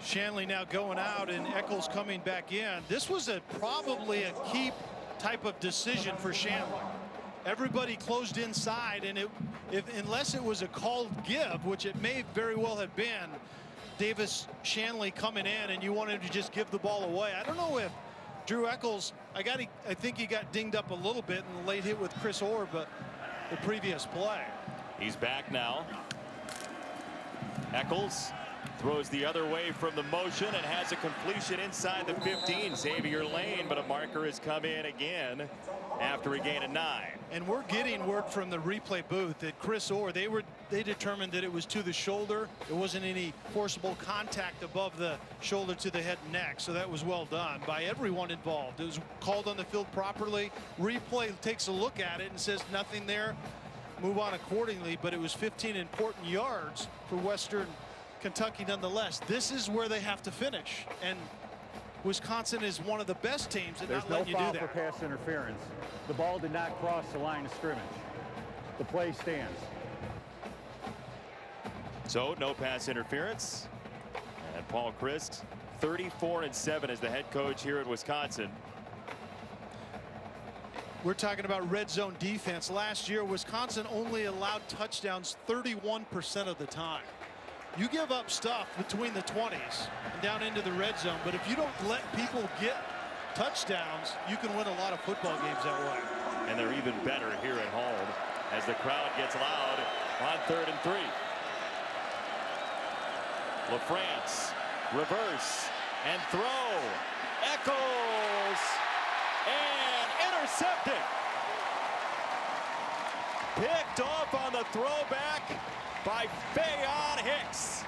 Shanley now going out and Eccles coming back in. This was probably a key type of decision for Shanley. Everybody closed inside, and unless it was a called give, which it may very well have been, Davis Shanley coming in and you wanted to just give the ball away. I don't know if Drew Eccles, I think he got dinged up a little bit in the late hit with Chris Orr, but the previous play. He's back now. Eccles throws the other way from the motion and has a completion inside the 15. Xavier Lane, but a marker has come in again after a gain of 9. And we're getting word from the replay booth that Chris Orr, they determined that it was to the shoulder. It wasn't any forcible contact above the shoulder to the head and neck. So that was well done by everyone involved. It was called on the field properly. Replay takes a look at it and says nothing there. Move on accordingly, but it was 15 important yards for Western Kentucky nonetheless. This is where they have to finish, and Wisconsin is one of the best teams at not letting you do that. There's no foul for pass interference. The ball did not cross the line of scrimmage. The play stands. So no pass interference, and Paul Christ 34-7 as the head coach here at Wisconsin. We're talking about red zone defense. Last year, Wisconsin only allowed touchdowns 31% of the time. You give up stuff between the 20s and down into the red zone, but if you don't let people get touchdowns, you can win a lot of football games that way. And they're even better here at home as the crowd gets loud on 3rd and 3. LaFrance, reverse, and throw. Echols, and intercepted. Picked off on the throwback by Faion Hicks.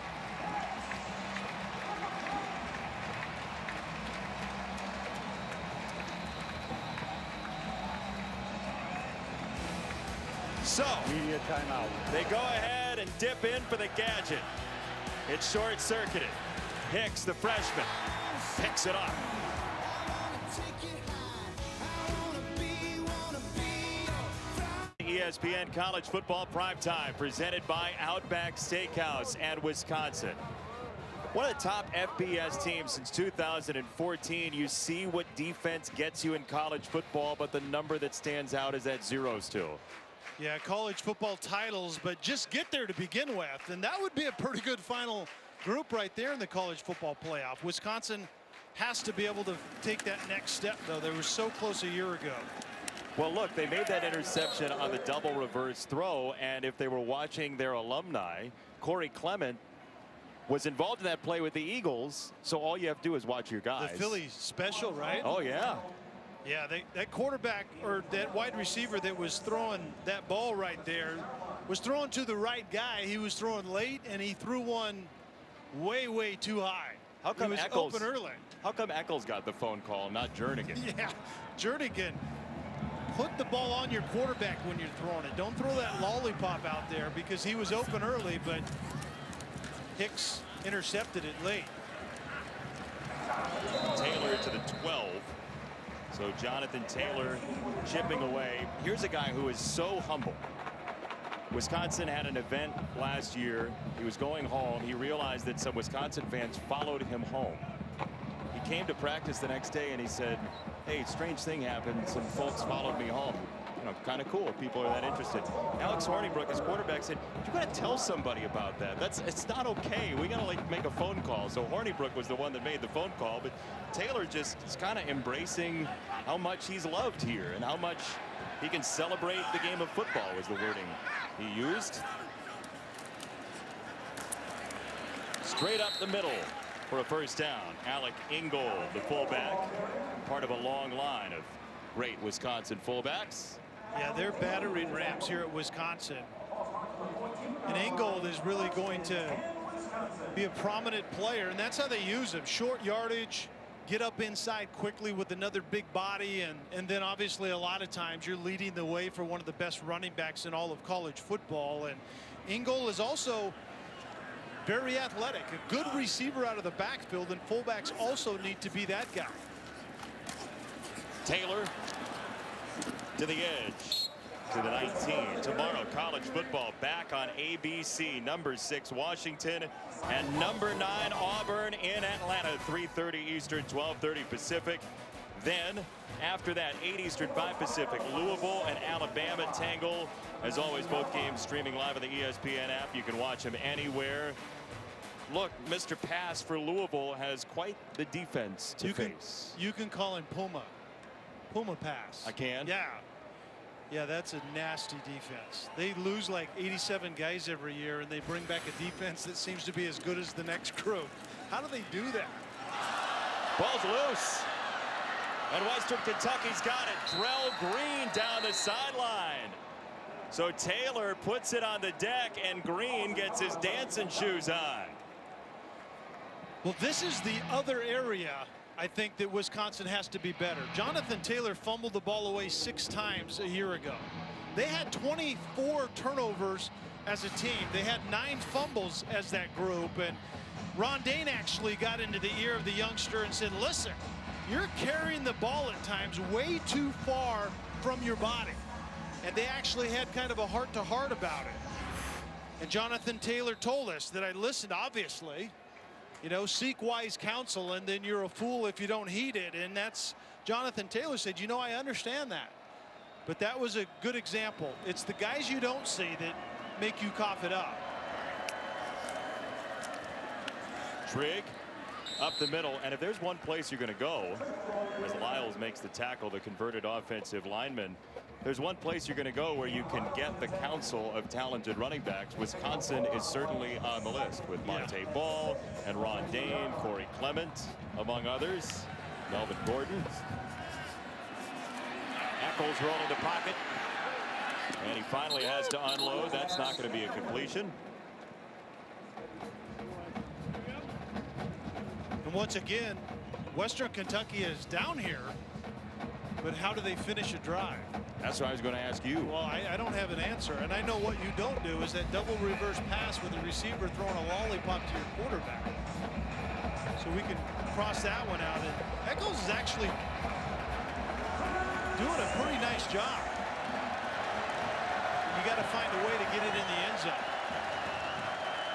So, Media timeout. they go ahead and dip in for the gadget. It's short-circuited. Hicks, the freshman, picks it up. ESPN College Football Primetime, presented by Outback Steakhouse and Wisconsin. One of the top FBS teams since 2014. You see what defense gets you in college football, but the number that stands out is that 0 still. Yeah, college football titles, but just get there to begin with. And that would be a pretty good final group right there in the college football playoff. Wisconsin has to be able to take that next step, though. They were so close a year ago. Well, look, they made that interception on the double reverse throw, and if they were watching their alumni, Corey Clement was involved in that play with the Eagles, so all you have to do is watch your guys. The Philly special, right? Oh, yeah. Yeah, that quarterback or that wide receiver that was throwing that ball right there was throwing to the right guy. He was throwing late, and he threw one way, way too high. How come he was Eccles, open early? How come Eccles got the phone call, not Jernigan? Yeah, Jernigan. Put the ball on your quarterback when you're throwing it. Don't throw that lollipop out there, because he was open early, but Hicks intercepted it late. Taylor to the 12. So Jonathan Taylor chipping away. Here's a guy who is so humble. Wisconsin had an event last year. He was going home. He realized that some Wisconsin fans followed him home. He came to practice the next day and he said, hey, strange thing happened. Some folks followed me home. You know, kind of cool if people are that interested. Alex Hornibrook, his quarterback, said, you got to tell somebody about that. It's not okay. We got to like make a phone call. So Hornibrook was the one that made the phone call, but Taylor just is kind of embracing how much he's loved here and how much he can celebrate the game of football was the wording he used. Straight up the middle for a first down. Alec Ingold, the fullback, part of a long line of great Wisconsin fullbacks. Yeah, they're battering rams here at Wisconsin. And Ingold is really going to be a prominent player, and that's how they use him. Short yardage, get up inside quickly with another big body, and then obviously a lot of times you're leading the way for one of the best running backs in all of college football. And Ingold is also very athletic, a good receiver out of the backfield, and fullbacks also need to be that guy. Taylor to the edge, to the 19. Tomorrow, college football back on ABC. Number 6 Washington and number 9 Auburn in Atlanta. 3:30 Eastern, 12:30 Pacific. Then after that, 8 Eastern, 5 Pacific, Louisville and Alabama tangle. As always, both games streaming live on the ESPN app. You can watch them anywhere. Look, Mr. Pass for Louisville has quite the defense to face. You can call him Puma. Puma Pass. I can? Yeah. Yeah, that's a nasty defense. They lose like 87 guys every year, and they bring back a defense that seems to be as good as the next group. How do they do that? Ball's loose. And Western Kentucky's got it. Drell Green down the sideline. So Taylor puts it on the deck, and Green gets his dancing shoes on. Well, this is the other area I think that Wisconsin has to be better. Jonathan Taylor fumbled the ball away 6 times a year ago. They had 24 turnovers as a team. They had 9 fumbles as that group. And Ron Dane actually got into the ear of the youngster and said, listen, you're carrying the ball at times way too far from your body. And they actually had kind of a heart-to-heart about it. And Jonathan Taylor told us that I listened, obviously. You know, seek wise counsel, and then you're a fool if you don't heed it. And that's, Jonathan Taylor said, you know, I understand that. But that was a good example. It's the guys you don't see that make you cough it up. Trigg up the middle, and if there's one place you're going to go, as Lyles makes the tackle, the converted offensive lineman, there's one place you're going to go where you can get the council of talented running backs. Wisconsin is certainly on the list with Monte Ball and Ron Dane, Corey Clement, among others, Melvin Gordon. Eccles rolling the pocket, and he finally has to unload. That's not going to be a completion. And once again, Western Kentucky is down here, but how do they finish a drive? That's what I was going to ask you. Well, I don't have an answer, and I know what you don't do is that double reverse pass with the receiver throwing a lollipop to your quarterback. So we can cross that one out, and Eccles is actually doing a pretty nice job. You got to find a way to get it in the end zone.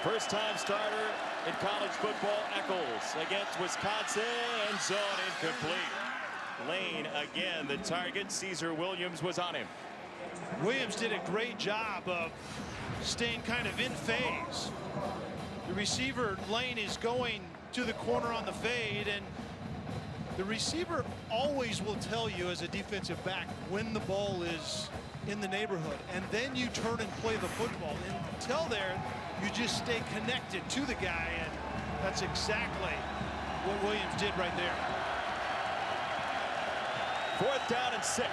First-time starter in college football, Eccles against Wisconsin, end zone incomplete. Lane again the target. Serena Williams was on him. Williams did a great job of staying kind of in phase. The receiver Lane is going to the corner on the fade, and the receiver always will tell you as a defensive back when the ball is in the neighborhood, and then you turn and play the football. Until there, you just stay connected to the guy, and that's exactly what Williams did right there. 4th down and 6.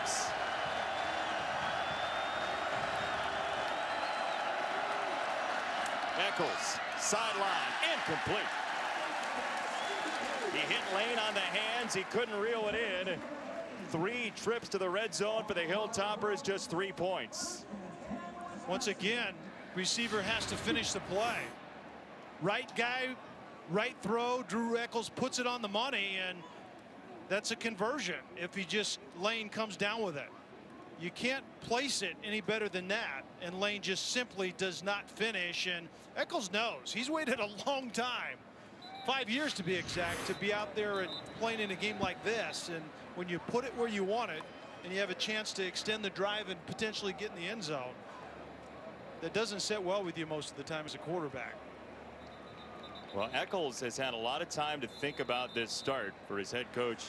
Eccles, sideline, incomplete. He hit Lane on the hands. He couldn't reel it in. 3 trips to the red zone for the Hilltoppers, just 3 points. Once again, receiver has to finish the play. Right guy, right throw. Drew Eccles puts it on the money, and that's a conversion if he just Lane comes down with it. You can't place it any better than that, and Lane just simply does not finish. And Eccles knows he's waited a long time, 5 years to be exact, to be out there and playing in a game like this. And when you put it where you want it and you have a chance to extend the drive and potentially get in the end zone, that doesn't sit well with you most of the time as a quarterback. Well, Eccles has had a lot of time to think about this start for his head coach,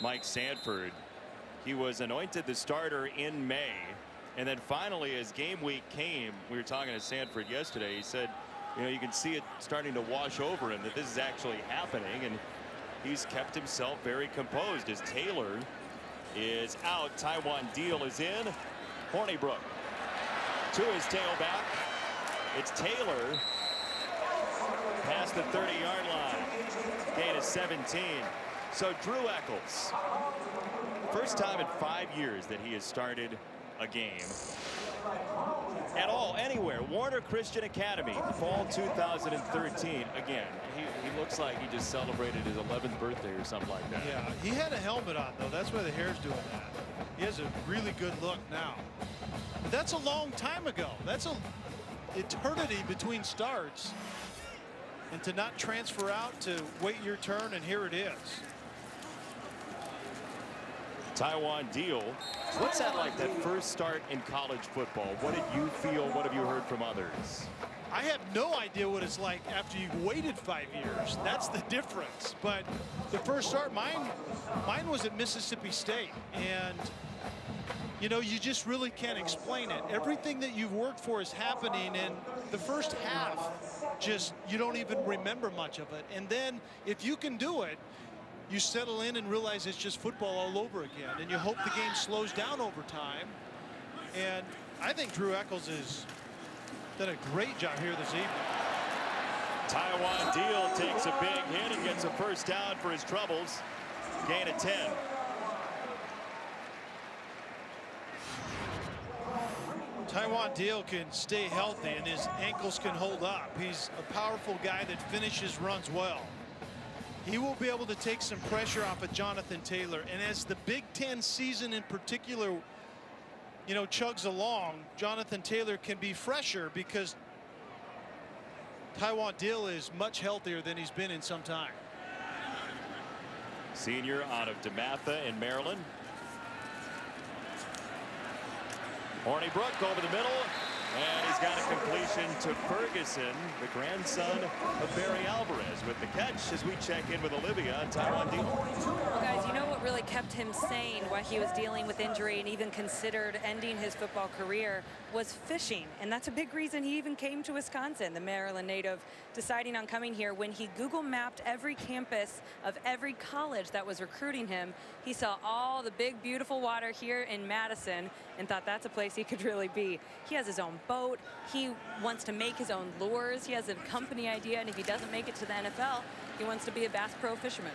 Mike Sanford. He was anointed the starter in May, and then finally, as game week came, we were talking to Sanford yesterday. He said, you know, you can see it starting to wash over him that this is actually happening, and he's kept himself very composed as Taylor is out. Taiwan Deal is in. Hornibrook to his tailback. It's Taylor past the 30-yard line. Gain of 17. So Drew Eccles, first time in 5 years that he has started a game at all, anywhere. Warner Christian Academy, fall 2013. Again, he looks like he just celebrated his 11th birthday or something like that. Yeah, he had a helmet on, though. That's why the hair's doing that. He has a really good look now. But that's a long time ago. That's an eternity between starts. And to not transfer out, to wait your turn, and here it is. Taiwan Deal. What's that like, that first start in college football? What did you feel? What have you heard from others? I have no idea what it's like after you've waited 5 years. That's the difference. But the first start, mine was at Mississippi State. And, you know, you just really can't explain it. Everything that you've worked for is happening, and the first half, just, you don't even remember much of it. And then if you can do it, you settle in and realize it's just football all over again, and you hope the game slows down over time. And I think Drew Eccles has done a great job here this evening. Taiwan Deal takes a big hit and gets a first down for his troubles. Gain of 10. Taiwan Deal can stay healthy and his ankles can hold up. He's a powerful guy that finishes runs well. He will be able to take some pressure off of Jonathan Taylor. And as the Big Ten season in particular, you know, chugs along, Jonathan Taylor can be fresher because Taiwan Deal is much healthier than he's been in some time. Senior out of DeMatha in Maryland. Hornibrook over the middle, And he's got a completion to Ferguson, the grandson of Barry Alvarez, with the catch as we check in with Olivia and Taiwan Deal. Well, guys, you know what really kept him sane while he was dealing with injury and even considered ending his football career was fishing. And that's a big reason he even came to Wisconsin, the Maryland native deciding on coming here. When he Google mapped every campus of every college that was recruiting him, he saw all the big, beautiful water here in Madison and thought that's a place he could really be. He has his own boat. He wants to make his own lures. He has a company idea, and if he doesn't make it to the NFL, he wants to be a Bass Pro fisherman.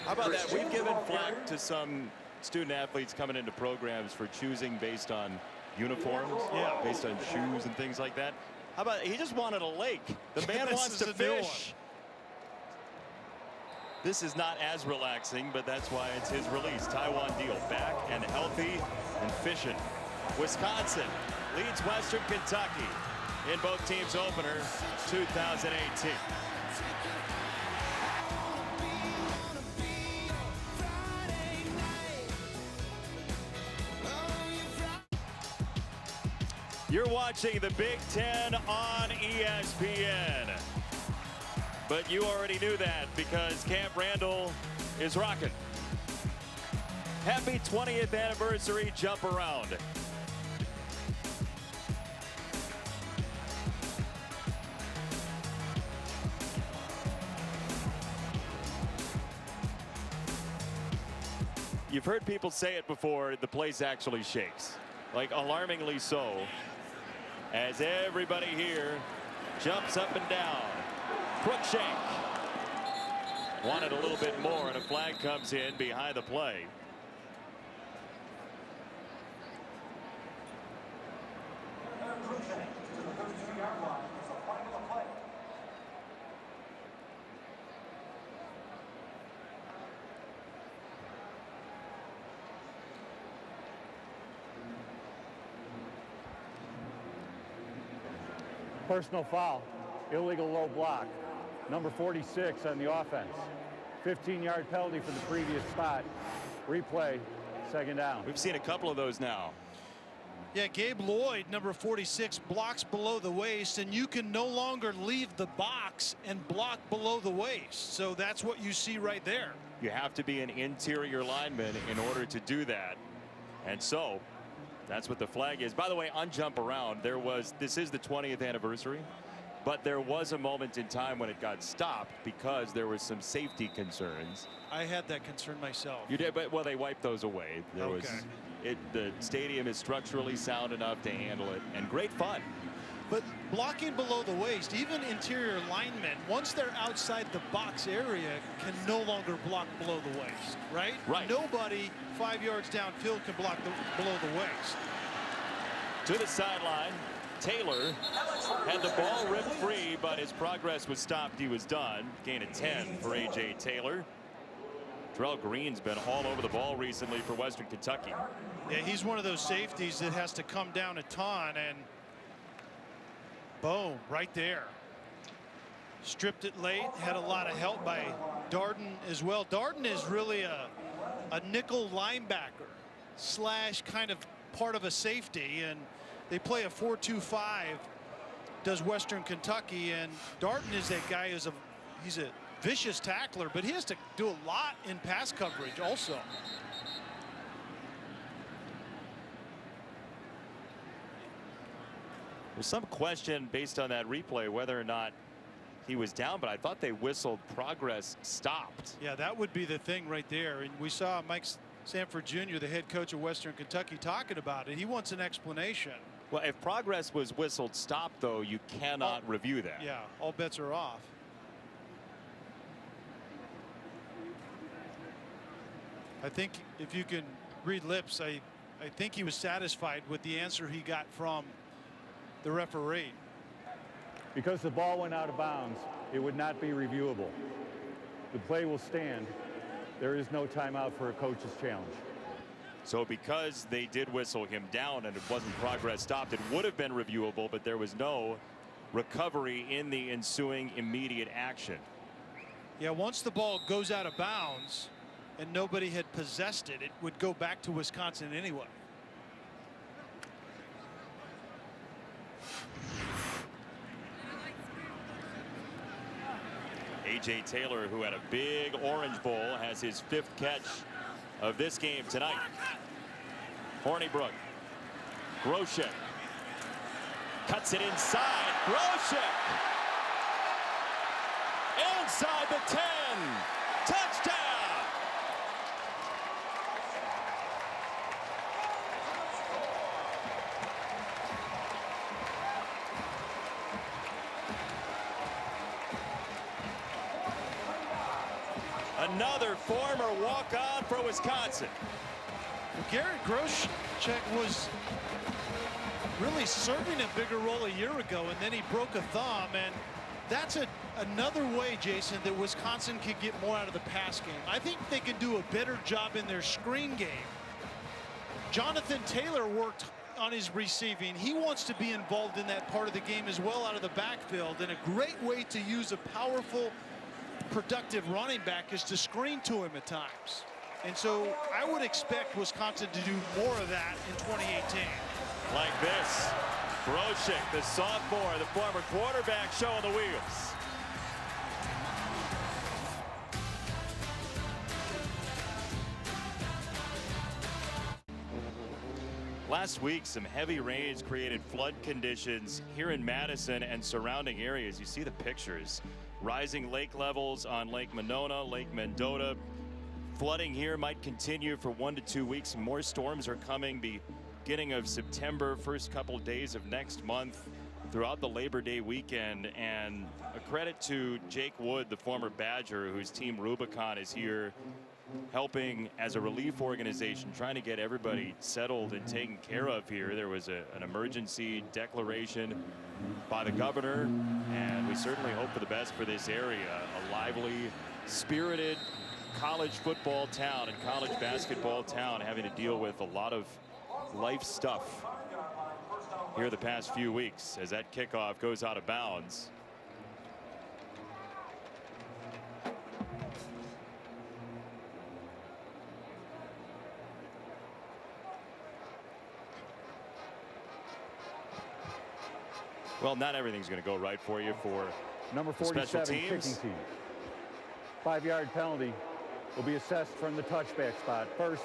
How about that? We've given flack to some student athletes coming into programs for choosing based on uniforms, based on shoes and things like that. How about he just wanted a lake? The man wants to fish. This is not as relaxing, but that's why it's his release. Taiwan Deal back and healthy and fishing. Wisconsin leads Western Kentucky in both teams' opener 2018. You're watching the Big Ten on ESPN. But you already knew that because Camp Randall is rocking. Happy 20th anniversary jump around. You've heard people say it before, the place actually shakes. Like alarmingly so, as everybody here jumps up and down. Crookshank wanted a little bit more, and a flag comes in behind the play. Personal foul, illegal low block. Number 46 on the offense. 15-yard penalty for the previous spot. Replay, second down. We've seen a couple of those now. Yeah, Gabe Lloyd, number 46, blocks below the waist, and you can no longer leave the box and block below the waist. So that's what you see right there. You have to be an interior lineman in order to do that. And so that's what the flag is. By the way, on jump around, this is the 20th anniversary. But there was a moment in time when it got stopped because there was some safety concerns. I had that concern myself. You did, but well, they wiped those away. The stadium is structurally sound enough to handle it, and great fun. But blocking below the waist, even interior linemen, once they're outside the box area, can no longer block below the waist, right? Right. Nobody 5 yards downfield can block below the waist. To the sideline. Taylor had the ball ripped free, but his progress was stopped. He was done. Gain of 10 for A.J. Taylor. Terrell Green's been all over the ball recently for Western Kentucky. Yeah, he's one of those safeties that has to come down a ton, and boom, right there. Stripped it late, had a lot of help by Darden as well. Darden is really a nickel linebacker slash kind of part of a safety, and they play a 4-2-5, does Western Kentucky, and Darden is that guy he's a vicious tackler, but he has to do a lot in pass coverage also. There's some question based on that replay whether or not he was down, but I thought they whistled progress stopped. Yeah, that would be the thing right there. And we saw Mike Sanford Jr., the head coach of Western Kentucky, talking about it. He wants an explanation. Well, if progress was whistled stopped, though, you cannot review that. Yeah, all bets are off. I think if you can read lips, I think he was satisfied with the answer he got from the referee. Because the ball went out of bounds, it would not be reviewable. The play will stand. There is no timeout for a coach's challenge. So because they did whistle him down and it wasn't progress stopped, it would have been reviewable, but there was no recovery in the ensuing immediate action. Yeah, once the ball goes out of bounds and nobody had possessed it, it would go back to Wisconsin anyway. A.J. Taylor, who had a big Orange Bowl, has his 5th catch of this game tonight. Hornibrook. Groshek. Cuts it inside. Groshek. Inside the 10. Touchdown. Another former walk-on for Wisconsin. Garrett Groshek was really serving a bigger role a year ago, and then he broke a thumb, and that's another way, Jason, that Wisconsin could get more out of the pass game. I think they can do a better job in their screen game. Jonathan Taylor worked on his receiving. He wants to be involved in that part of the game as well out of the backfield, and a great way to use a powerful, productive running back is to screen to him at times. And so I would expect Wisconsin to do more of that in 2018. Like this. Groshek, the sophomore, the former quarterback, showing the wheels. Last week, some heavy rains created flood conditions here in Madison and surrounding areas. You see the pictures. Rising lake levels on Lake Monona, Lake Mendota. Flooding here might continue for 1 to 2 weeks. More storms are coming beginning of September, first couple days of next month, throughout the Labor Day weekend. And a credit to Jake Wood, the former Badger, whose team Rubicon is here helping as a relief organization, trying to get everybody settled and taken care of here. There was an emergency declaration by the governor, and we certainly hope for the best for this area. A lively, spirited college football town and college basketball town, having to deal with a lot of life stuff here the past few weeks as that kickoff goes out of bounds. Well, not everything's going to go right for you for number 47 kicking team. 5-yard penalty will be assessed from the touchback spot. 1st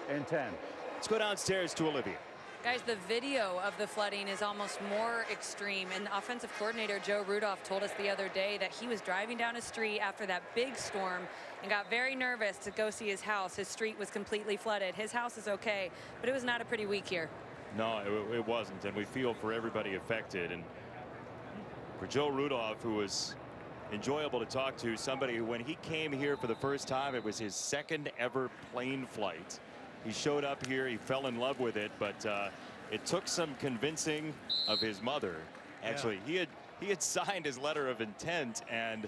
and 10. Let's go downstairs to Olivia. Guys, the video of the flooding is almost more extreme, and the offensive coordinator Joe Rudolph told us the other day that he was driving down a street after that big storm and got very nervous to go see his house. His street was completely flooded. His house is okay, but it was not a pretty week here. No, it wasn't, and we feel for everybody affected. And for Joe Rudolph, who was enjoyable to talk to, somebody who, when he came here for the first time, it was his 2nd ever plane flight. He showed up here, he fell in love with it, but it took some convincing of his mother. Actually, he had signed his letter of intent, and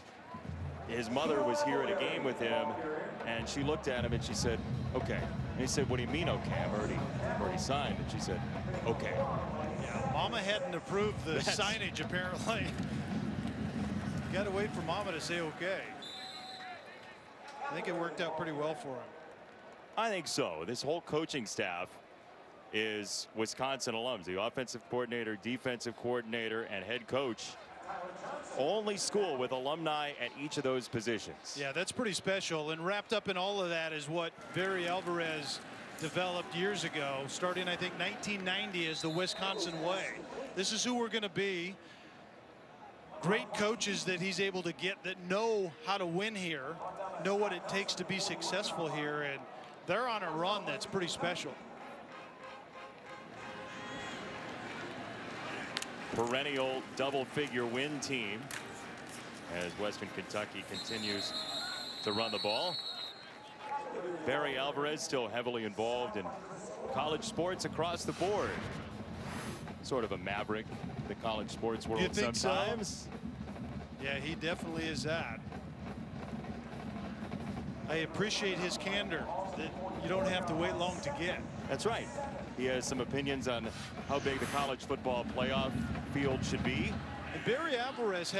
his mother was here at a game with him, and she looked at him and she said, okay. And he said, what do you mean, okay? I'm already signed. And she said, okay. Yeah, Mama hadn't approved the signage, apparently. You got to wait for Mama to say okay. I think it worked out pretty well for him. I think so. This whole coaching staff is Wisconsin alums. The offensive coordinator, defensive coordinator, and head coach. Only school with alumni at each of those positions. Yeah, that's pretty special. And wrapped up in all of that is what Barry Alvarez developed years ago, starting, I think, 1990 as the Wisconsin way. This is who we're going to be. Great coaches that he's able to get that know how to win here, know what it takes to be successful here, and they're on a run that's pretty special. Perennial double-figure win team as Western Kentucky continues to run the ball. Barry Alvarez still heavily involved in college sports across the board. Sort of a maverick in the college sports world sometimes. So? Yeah, he definitely is that. I appreciate his candor that you don't have to wait long to get. That's right. He has some opinions on how big the college football playoff field should be. And Barry Alvarez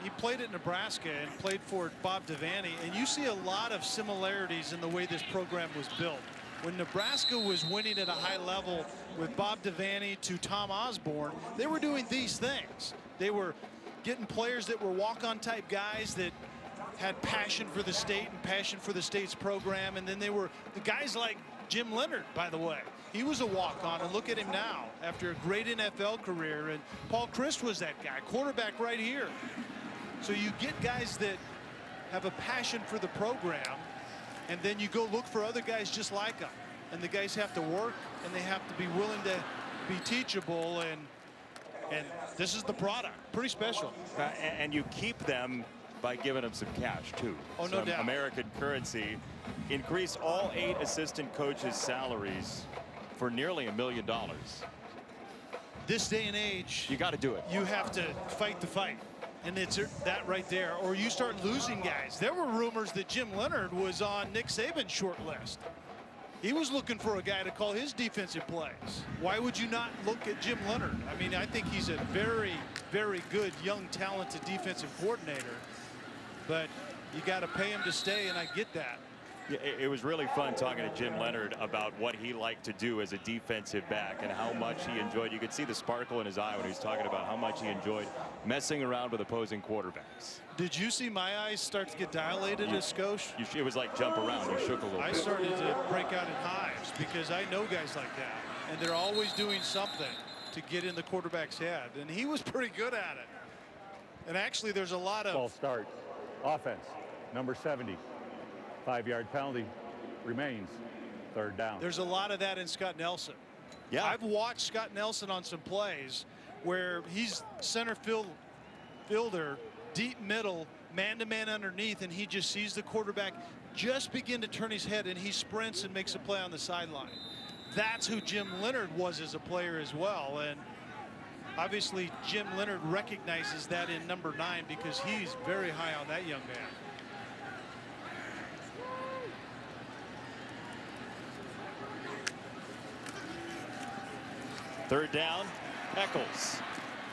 he played at Nebraska and played for Bob Devaney, and you see a lot of similarities in the way this program was built. When Nebraska was winning at a high level with Bob Devaney to Tom Osborne, they were doing these things. They were getting players that were walk-on type guys that had passion for the state and passion for the state's program. And then they were the guys like Jim Leonard, by the way. He was a walk-on, and look at him now after a great NFL career. And Paul Christ was that guy, quarterback right here. So you get guys that have a passion for the program, and then you go look for other guys just like them. And the guys have to work, and they have to be willing to be teachable, and this is the product. Pretty special. And you keep them by giving them some cash too. Oh, no doubt. American currency. Increased all 8 assistant coaches' salaries for nearly $1 million. This day and age, You got to do it. you have to fight the fight. And it's that right there. Or you start losing guys. There were rumors that Jim Leonard was on Nick Saban's short list. He was looking for a guy to call his defensive plays. Why would you not look at Jim Leonard? I mean, I think he's a very, very good, young, talented defensive coordinator. But you got to pay him to stay, and I get that. Yeah, it was really fun talking to Jim Leonard about what he liked to do as a defensive back and how much he enjoyed. You could see the sparkle in his eye when he was talking about how much he enjoyed messing around with opposing quarterbacks. Did you see my eyes start to get dilated as Skosh? It was like jump around. You shook a little I bit. started to break out in hives because I know guys like that. And they're always doing something to get in the quarterback's head. And he was pretty good at it. And actually, there's a lot of... False start. Offense, number 70. 5-yard penalty remains. 3rd down. There's a lot of that in Scott Nelson. Yeah. I've watched Scott Nelson on some plays where he's center fielder, deep middle, man-to-man underneath, and he just sees the quarterback just begin to turn his head, and he sprints and makes a play on the sideline. That's who Jim Leonard was as a player as well. And obviously, Jim Leonard recognizes that in number 9 because he's very high on that young man. Third down, Eccles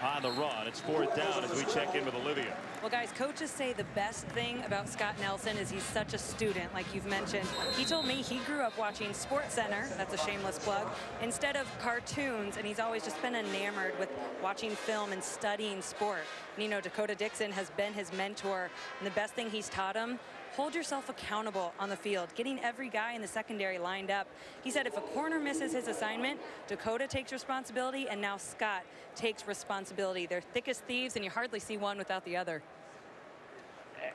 on the run. It's 4th down as we check in with Olivia. Well, guys, coaches say the best thing about Scott Nelson is he's such a student, like you've mentioned. He told me he grew up watching SportsCenter, that's a shameless plug, instead of cartoons, and he's always just been enamored with watching film and studying sport. And, you know, Dakota Dixon has been his mentor, and the best thing he's taught him, hold yourself accountable on the field, getting every guy in the secondary lined up. He said if a corner misses his assignment, Dakota takes responsibility, and now Scott takes responsibility. They're thick as thieves, and you hardly see one without the other.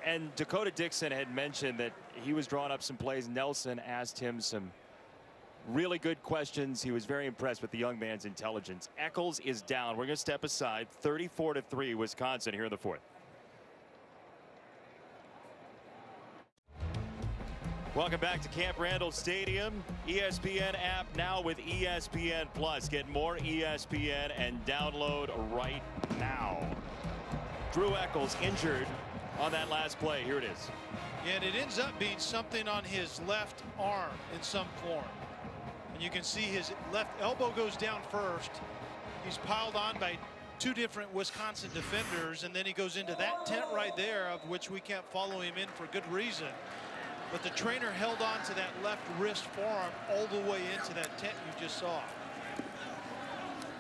And Dakota Dixon had mentioned that he was drawing up some plays. Nelson asked him some really good questions. He was very impressed with the young man's intelligence. Eccles is down. We're going to step aside. 34-3 Wisconsin here in the 4th. Welcome back to Camp Randall Stadium. ESPN app now with ESPN Plus. Get more ESPN and download right now. Drew Eccles injured on that last play. Here it is. And it ends up being something on his left arm in some form. And you can see his left elbow goes down first. He's piled on by 2 different Wisconsin defenders, and then he goes into that tent right there, of which we can't follow him in for good reason. But the trainer held on to that left wrist forearm all the way into that tent you just saw.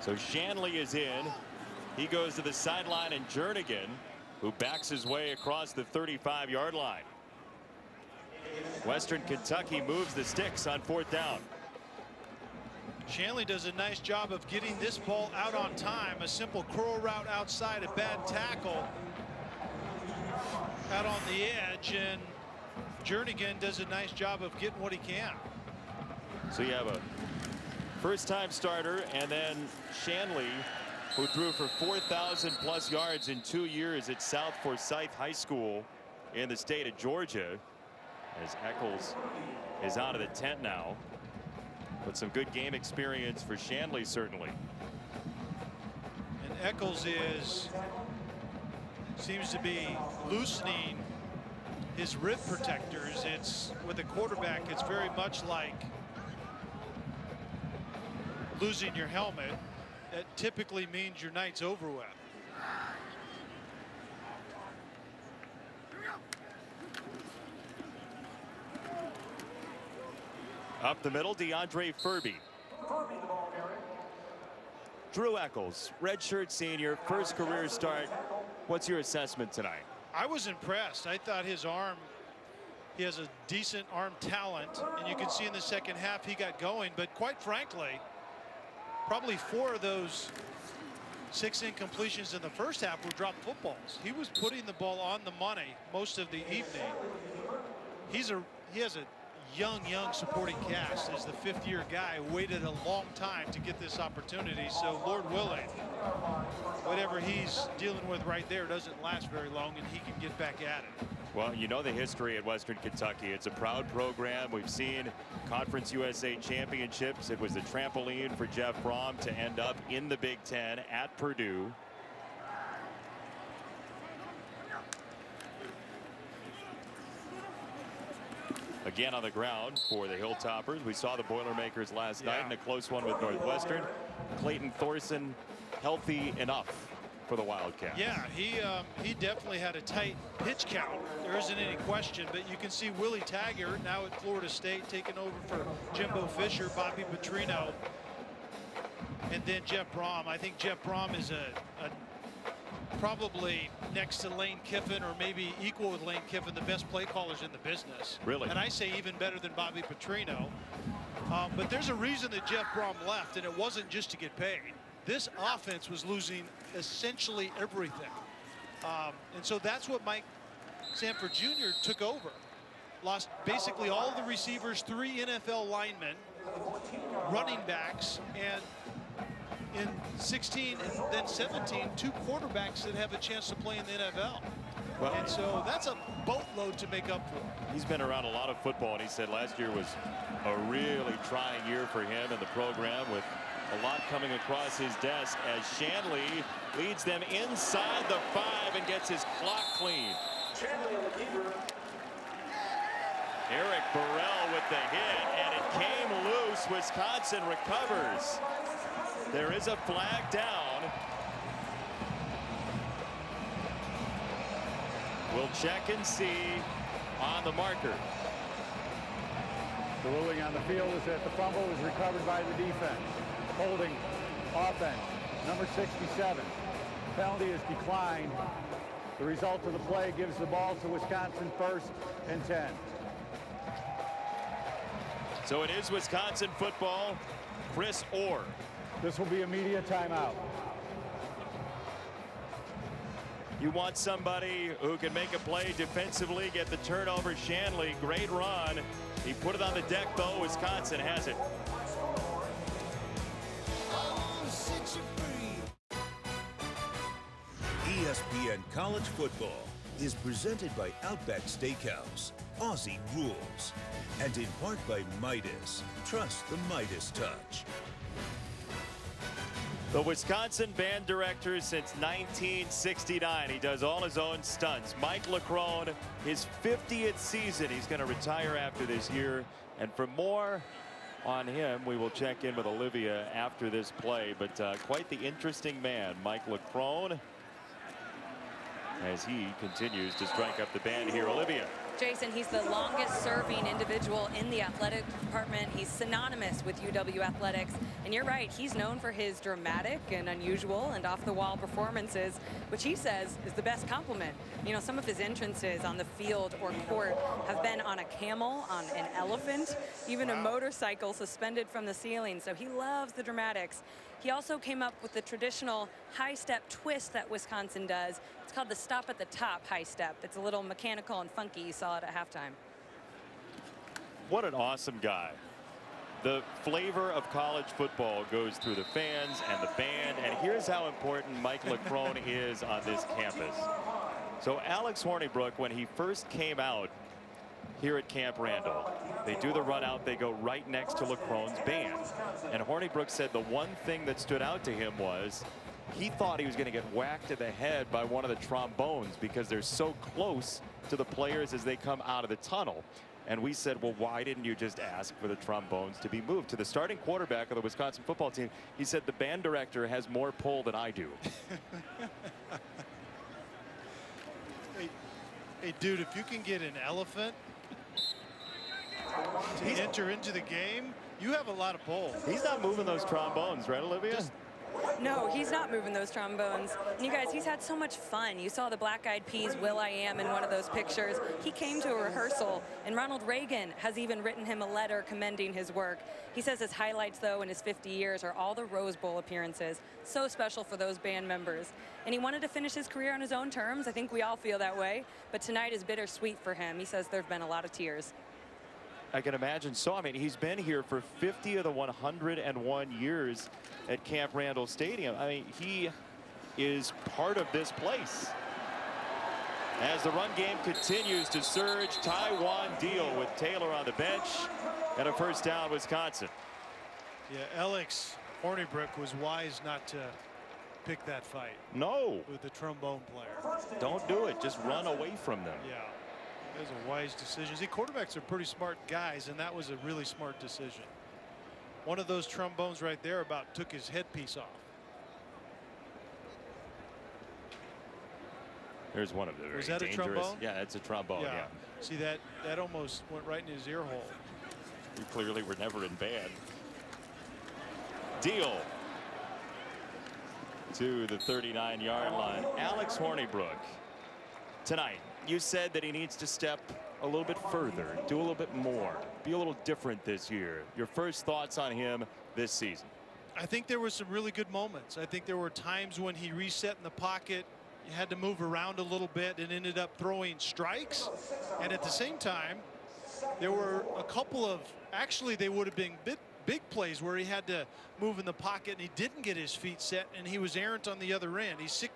So Shanley is in. He goes to the sideline, and Jernigan, who backs his way across the 35-yard line. Western Kentucky moves the sticks on 4th down. Shanley does a nice job of getting this ball out on time. A simple curl route outside, a bad tackle out on the edge, and Jernigan does a nice job of getting what he can. So you have a first-time starter, and then Shanley, who threw for 4,000+ yards in 2 years at South Forsyth High School in the state of Georgia, as Eccles is out of the tent now. But some good game experience for Shanley, certainly. And Eccles seems to be loosening his rib protectors. It's with a quarterback, it's very much like losing your helmet. That typically means your night's over with. Up the middle, DeAndre Furby. Drew Eccles, redshirt senior, first career start. What's your assessment tonight? I was impressed. I thought his arm, he has a decent arm talent, and you can see in the second half he got going. But quite frankly, probably 4 of those 6 incompletions in the first half were dropped footballs. He was putting the ball on the money most of the evening. He has a young supporting cast as the 5th-year guy, waited a long time to get this opportunity. So Lord willing, whatever he's dealing with right there doesn't last very long, and he can get back at it. Well, you know the history at Western Kentucky. It's a proud program. We've seen Conference USA championships. It was the trampoline for Jeff Brom to end up in the Big Ten at Purdue. Again on the ground for the Hilltoppers. We saw the Boilermakers last night in a close one with Northwestern. Clayton Thorson healthy enough for the Wildcats. Yeah, he definitely had a tight pitch count. There isn't any question, but you can see Willie Taggart now at Florida State taking over for Jimbo Fisher, Bobby Petrino, and then Jeff Brom. I think Jeff Brom is probably next to Lane Kiffin, or maybe equal with Lane Kiffin, the best play callers in the business. Really? And I say even better than Bobby Petrino. But there's a reason that Jeff Brom left, and it wasn't just to get paid. This offense was losing essentially everything. And so that's what Mike Sanford Jr. took over. Lost basically all the receivers, 3 NFL linemen, running backs, and in 16 and then 17, 2 quarterbacks that have a chance to play in the NFL. Well, and so that's a boatload to make up for. He's been around a lot of football, and he said last year was a really trying year for him and the program, with a lot coming across his desk as Shanley leads them inside the 5 and gets his clock clean. Eric Burrell with the hit, and it came loose. Wisconsin recovers. There is a flag down. We'll check and see on the marker. The ruling on the field is that the fumble is recovered by the defense. Holding offense, number 67. Penalty is declined. The result of the play gives the ball to Wisconsin, 1st and 10. So it is Wisconsin football. Chris Orr. This will be a media timeout. You want somebody who can make a play defensively, get the turnover. Shanley, great run. He put it on the deck, though. Wisconsin has it. ESPN College Football is presented by Outback Steakhouse, Aussie Rules, and in part by Midas. Trust the Midas touch. The Wisconsin band director since 1969. He does all his own stunts. Mike LeCrone, his 50th season. He's going to retire after this year. And for more on him, we will check in with Olivia after this play. But quite the interesting man, Mike LeCrone, as he continues to strike up the band here. Olivia. Jason, he's the longest serving individual in the athletic department. He's synonymous with UW athletics. And you're right, he's known for his dramatic and unusual and off-the-wall performances, which he says is the best compliment. You know, some of his entrances on the field or court have been on a camel, on an elephant, even a motorcycle suspended from the ceiling. So he loves the dramatics. He also came up with the traditional high step twist that Wisconsin does. It's called the stop at the top high step. It's a little mechanical and funky. You saw it at halftime. What an awesome guy. The flavor of college football goes through the fans and the band, and here's how important Mike LeCrone is on this campus. So Alex Hornibrook, when he first came out here at Camp Randall, they do the run out, they go right next to LeCrone's band. And Hornibrook said the one thing that stood out to him was he thought he was going to get whacked in the head by one of the trombones because they're so close to the players as they come out of the tunnel. And we said, well, why didn't you just ask for the trombones to be moved? To the starting quarterback of the Wisconsin football team, he said, the band director has more pull than I do. Hey, dude, if you can get an elephant to enter into the game, you have a lot of pull. He's not moving those trombones, right, Olivia? No, he's not moving those trombones. And you guys, he's had so much fun. You saw the Black Eyed Peas Will.I.Am in one of those pictures. He came to a rehearsal, and Ronald Reagan has even written him a letter commending his work. He says his highlights, though, in his 50 years are all the Rose Bowl appearances. So special for those band members. And he wanted to finish his career on his own terms. I think we all feel that way. But tonight is bittersweet for him. He says there have been a lot of tears. I can imagine so. I mean, he's been here for 50 of the 101 years at Camp Randall Stadium. I mean, he is part of this place. As the run game continues to surge, Taiwan deal with Taylor on the bench, and a first down, Wisconsin. Yeah, Alex Hornibrook was wise not to pick that fight. No. With the trombone player. Don't do it. Just run away from them. Yeah. That was a wise decision. See, quarterbacks are pretty smart guys, and that was a really smart decision. One of those trombones right there about took his headpiece off. There's one of the very Was that dangerous. a trombone? Yeah, it's a trombone. Yeah. See, that almost went right in his ear hole. You clearly were never in band. Deal to the 39-yard line. Alex Hornibrook tonight. You said that he needs to step a little bit further, do a little bit more, be a little different this year. Your first thoughts on him this season? I think there were some really good moments. I think there were times when he reset in the pocket, he had to move around a little bit and ended up throwing strikes. And at the same time, there were a couple of, actually they would have been big plays where he had to move in the pocket and he didn't get his feet set and he was errant on the other end. He's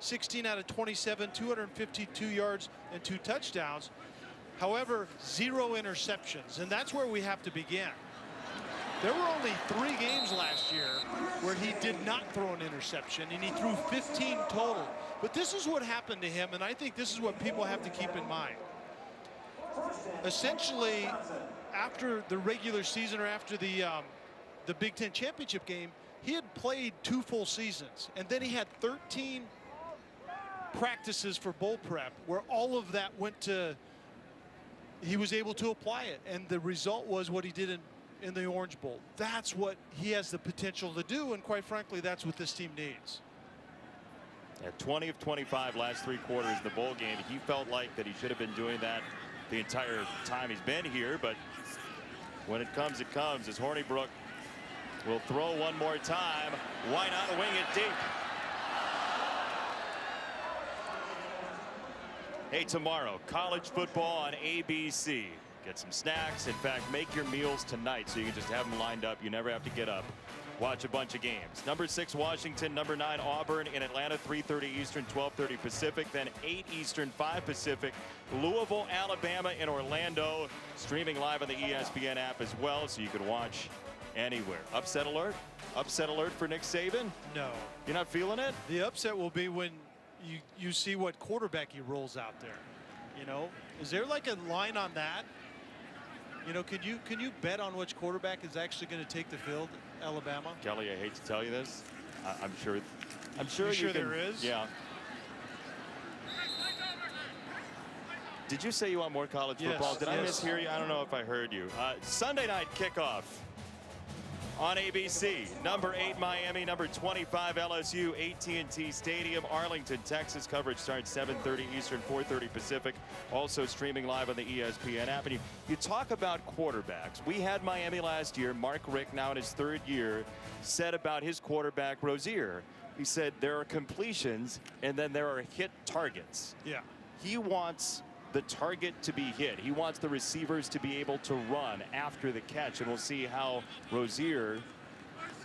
16 out of 27, 252 yards and 2 touchdowns. However, 0 interceptions, and that's where we have to begin. There were only 3 games last year where he did not throw an interception, and he threw 15 total. But this is what happened to him, and I think this is what people have to keep in mind. Essentially, after the regular season or after the Big Ten championship game, he had played 2 full seasons, and then he had 13 practices for bowl prep where all of that went to, he was able to apply it, and the result was what he did in the Orange Bowl. That's what he has the potential to do, and quite frankly, that's what this team needs. At 20 of 25 last 3 quarters in the bowl game, he felt like that he should have been doing that the entire time he's been here, but when it comes, it comes. As Hornibrook will throw one more time. Why not wing it deep? Hey, tomorrow, college football on ABC. Get some snacks. In fact, make your meals tonight so you can just have them lined up. You never have to get up. Watch a bunch of games. Number 6, Washington. Number 9, Auburn. In Atlanta, 3:30 Eastern, 12:30 Pacific. Then 8 Eastern, 5 Pacific. Louisville, Alabama in Orlando. Streaming live on the ESPN app as well, so you can watch anywhere. Upset alert? Upset alert for Nick Saban? No. You're not feeling it? The upset will be when you see what quarterback he rolls out there. You know, is there like a line on that? You know, can you bet on which quarterback is actually going to take the field? Alabama. Kelly, I hate to tell you this. I'm sure there is. Yeah. Did you say you want more college football? Did I mishear you? I don't know if I heard you. Sunday night kickoff on ABC. Number 8 Miami, number 25 LSU, AT&T Stadium, Arlington, Texas. Coverage starts 7:30 Eastern, 4:30 Pacific. Also streaming live on the ESPN app. And you talk about quarterbacks. We had Miami last year. Mark Richt, now in his 3rd year, said about his quarterback Rozier. He said there are completions and then there are hit targets. Yeah. He wants the target to be hit. He wants the receivers to be able to run after the catch, and we'll see how Rozier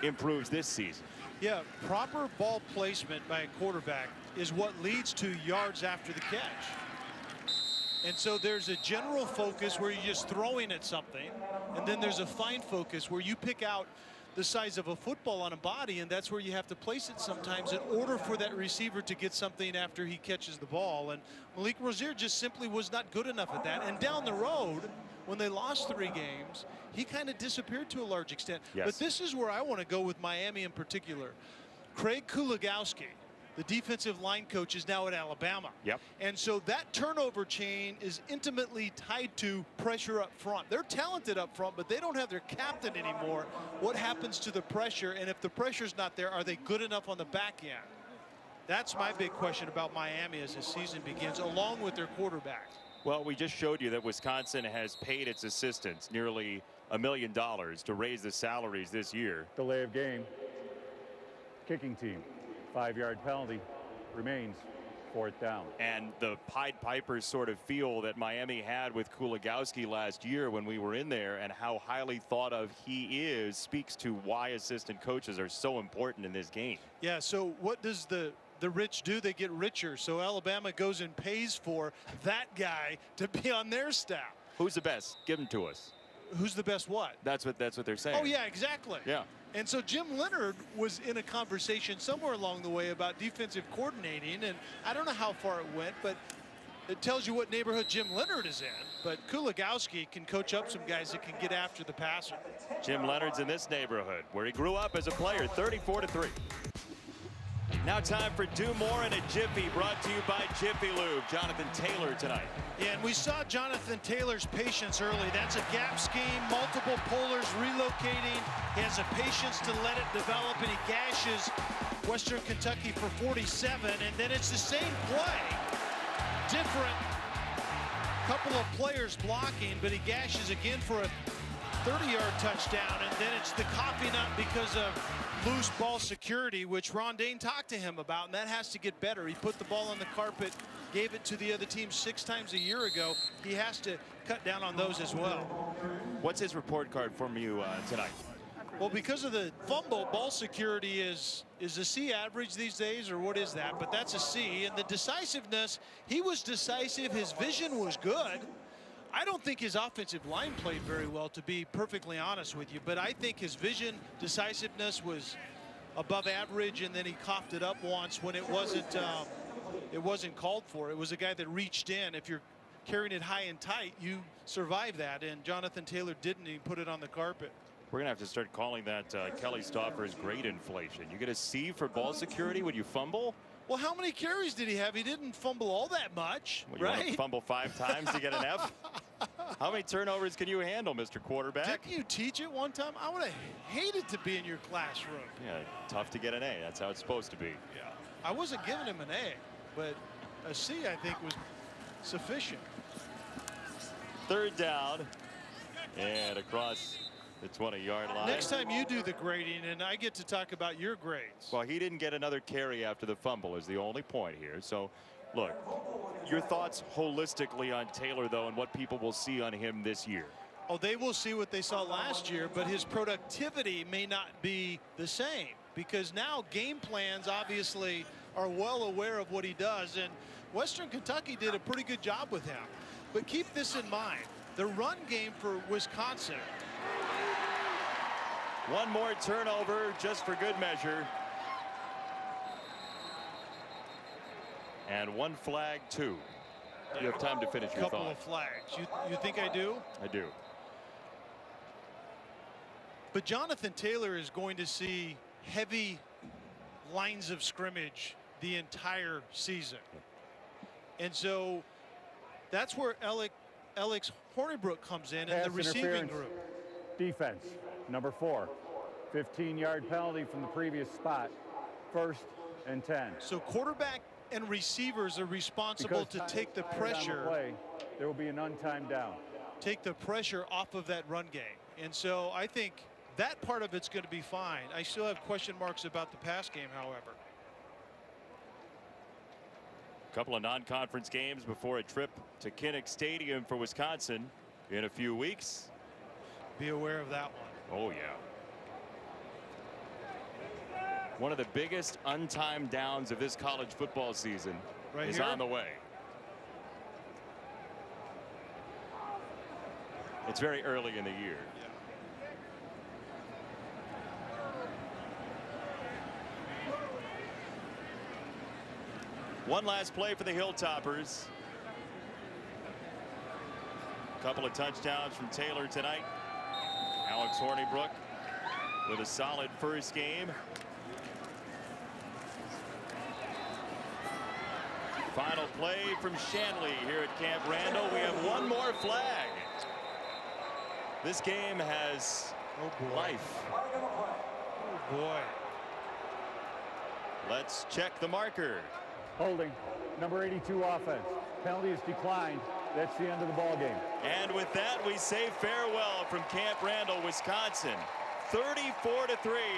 improves this season. Yeah, proper ball placement by a quarterback is what leads to yards after the catch. And so there's a general focus where you're just throwing at something, and then there's a fine focus where you pick out the size of a football on a body, and that's where you have to place it sometimes in order for that receiver to get something after he catches the ball. And Malik Rozier just simply was not good enough at that. And down the road, when they lost 3 games, he kind of disappeared to a large extent. Yes. But this is where I want to go with Miami in particular. Craig Kuligowski, the defensive line coach, is now at Alabama. Yep. And so that turnover chain is intimately tied to pressure up front. They're talented up front, but they don't have their captain anymore. What happens to the pressure? And if the pressure's not there, are they good enough on the back end? That's my big question about Miami as the season begins, along with their quarterback. Well, we just showed you that Wisconsin has paid its assistants nearly $1 million to raise the salaries this year. Delay of game. Kicking team. 5-yard penalty. Remains 4th down. And the Pied Pipers sort of feel that Miami had with Kuligowski last year when we were in there, and how highly thought of he is speaks to why assistant coaches are so important in this game. Yeah, so what does the rich do? They get richer. So Alabama goes and pays for that guy to be on their staff. Who's the best? Give him to us. Who's the best what? That's what they're saying. Oh, yeah, exactly. Yeah. And so Jim Leonhard was in a conversation somewhere along the way about defensive coordinating, and I don't know how far it went, but it tells you what neighborhood Jim Leonhard is in. But Kuligowski can coach up some guys that can get after the passer. Jim Leonhard's in this neighborhood where he grew up as a player. 34-3. Now time for Do More in a Jiffy, brought to you by Jiffy Lube. Jonathan Taylor tonight. Yeah, and we saw Jonathan Taylor's patience early. That's a gap scheme, multiple pullers relocating. He has the patience to let it develop, and he gashes Western Kentucky for 47. And then it's the same play, different couple of players blocking, but he gashes again for a 30-yard touchdown. And then it's the coughing up because of loose ball security, which Rondane talked to him about, and that has to get better. He put the ball on the carpet, gave it to the other team 6 times a year ago. He has to cut down on those as well. What's his report card from you tonight? Well, because of the fumble, ball security is a C average these days, or what is that? But that's a C. And the decisiveness, he was decisive. His vision was good. I don't think his offensive line played very well, to be perfectly honest with you, but I think his vision, decisiveness was above average, and then he coughed it up once when it wasn't called for. It was a guy that reached in. If you're carrying it high and tight, you survive that, and Jonathan Taylor didn't. He put it on the carpet. We're going to have to start calling that Kelly Stauffer's grade inflation. You get a C for ball security when you fumble? Well, how many carries did he have? He didn't fumble all that much, well, you right? Want to fumble 5 times to get an F? How many turnovers can you handle, Mr. Quarterback? Didn't you teach it one time? I would have hated to be in your classroom. Yeah, tough to get an A. That's how it's supposed to be. Yeah. I wasn't giving him an A, but a C, I think, was sufficient. 3rd down, and across the 20-yard line. Next time you do the grading, and I get to talk about your grades. Well, he didn't get another carry after the fumble is the only point here. So, look, your thoughts holistically on Taylor, though, and what people will see on him this year. Oh, they will see what they saw last year, but his productivity may not be the same, because now game plans obviously are well aware of what he does, and Western Kentucky did a pretty good job with him. But keep this in mind, the run game for Wisconsin. One more turnover just for good measure. And 1 flag, 2. You have time to finish your Couple thought. of flags. You think I do? I do. But Jonathan Taylor is going to see heavy lines of scrimmage the entire season. And so that's where Alex Hornibrook comes in Pass the receiving interference. group. Defense, number 4. 15-yard penalty from the previous spot. 1st and 10. So quarterback and receivers are responsible to take the pressure. Play, there will be an untimed down. Take the pressure off of that run game. And so I think that part of it's going to be fine. I still have question marks about the pass game, however. A couple of non-conference games before a trip to Kinnick Stadium for Wisconsin in a few weeks. Be aware of that one. Oh, yeah. One of the biggest untimed downs of this college football season is here? on the way. It's very early in the year. One last play for the Hilltoppers. Couple of touchdowns from Taylor tonight. Alex Hornibrook with a solid first game. Final play from Shanley here at Camp Randall. We have one more flag. This game has life. Oh boy. Let's check the marker. Holding. Number 82 offense. Penalty is declined. That's the end of the ball game. And with that, we say farewell from Camp Randall, Wisconsin. 34-3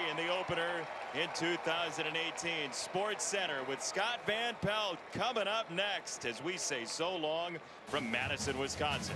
in the opener in 2018. Sports Center with Scott Van Pelt coming up next as we say so long from Madison, Wisconsin.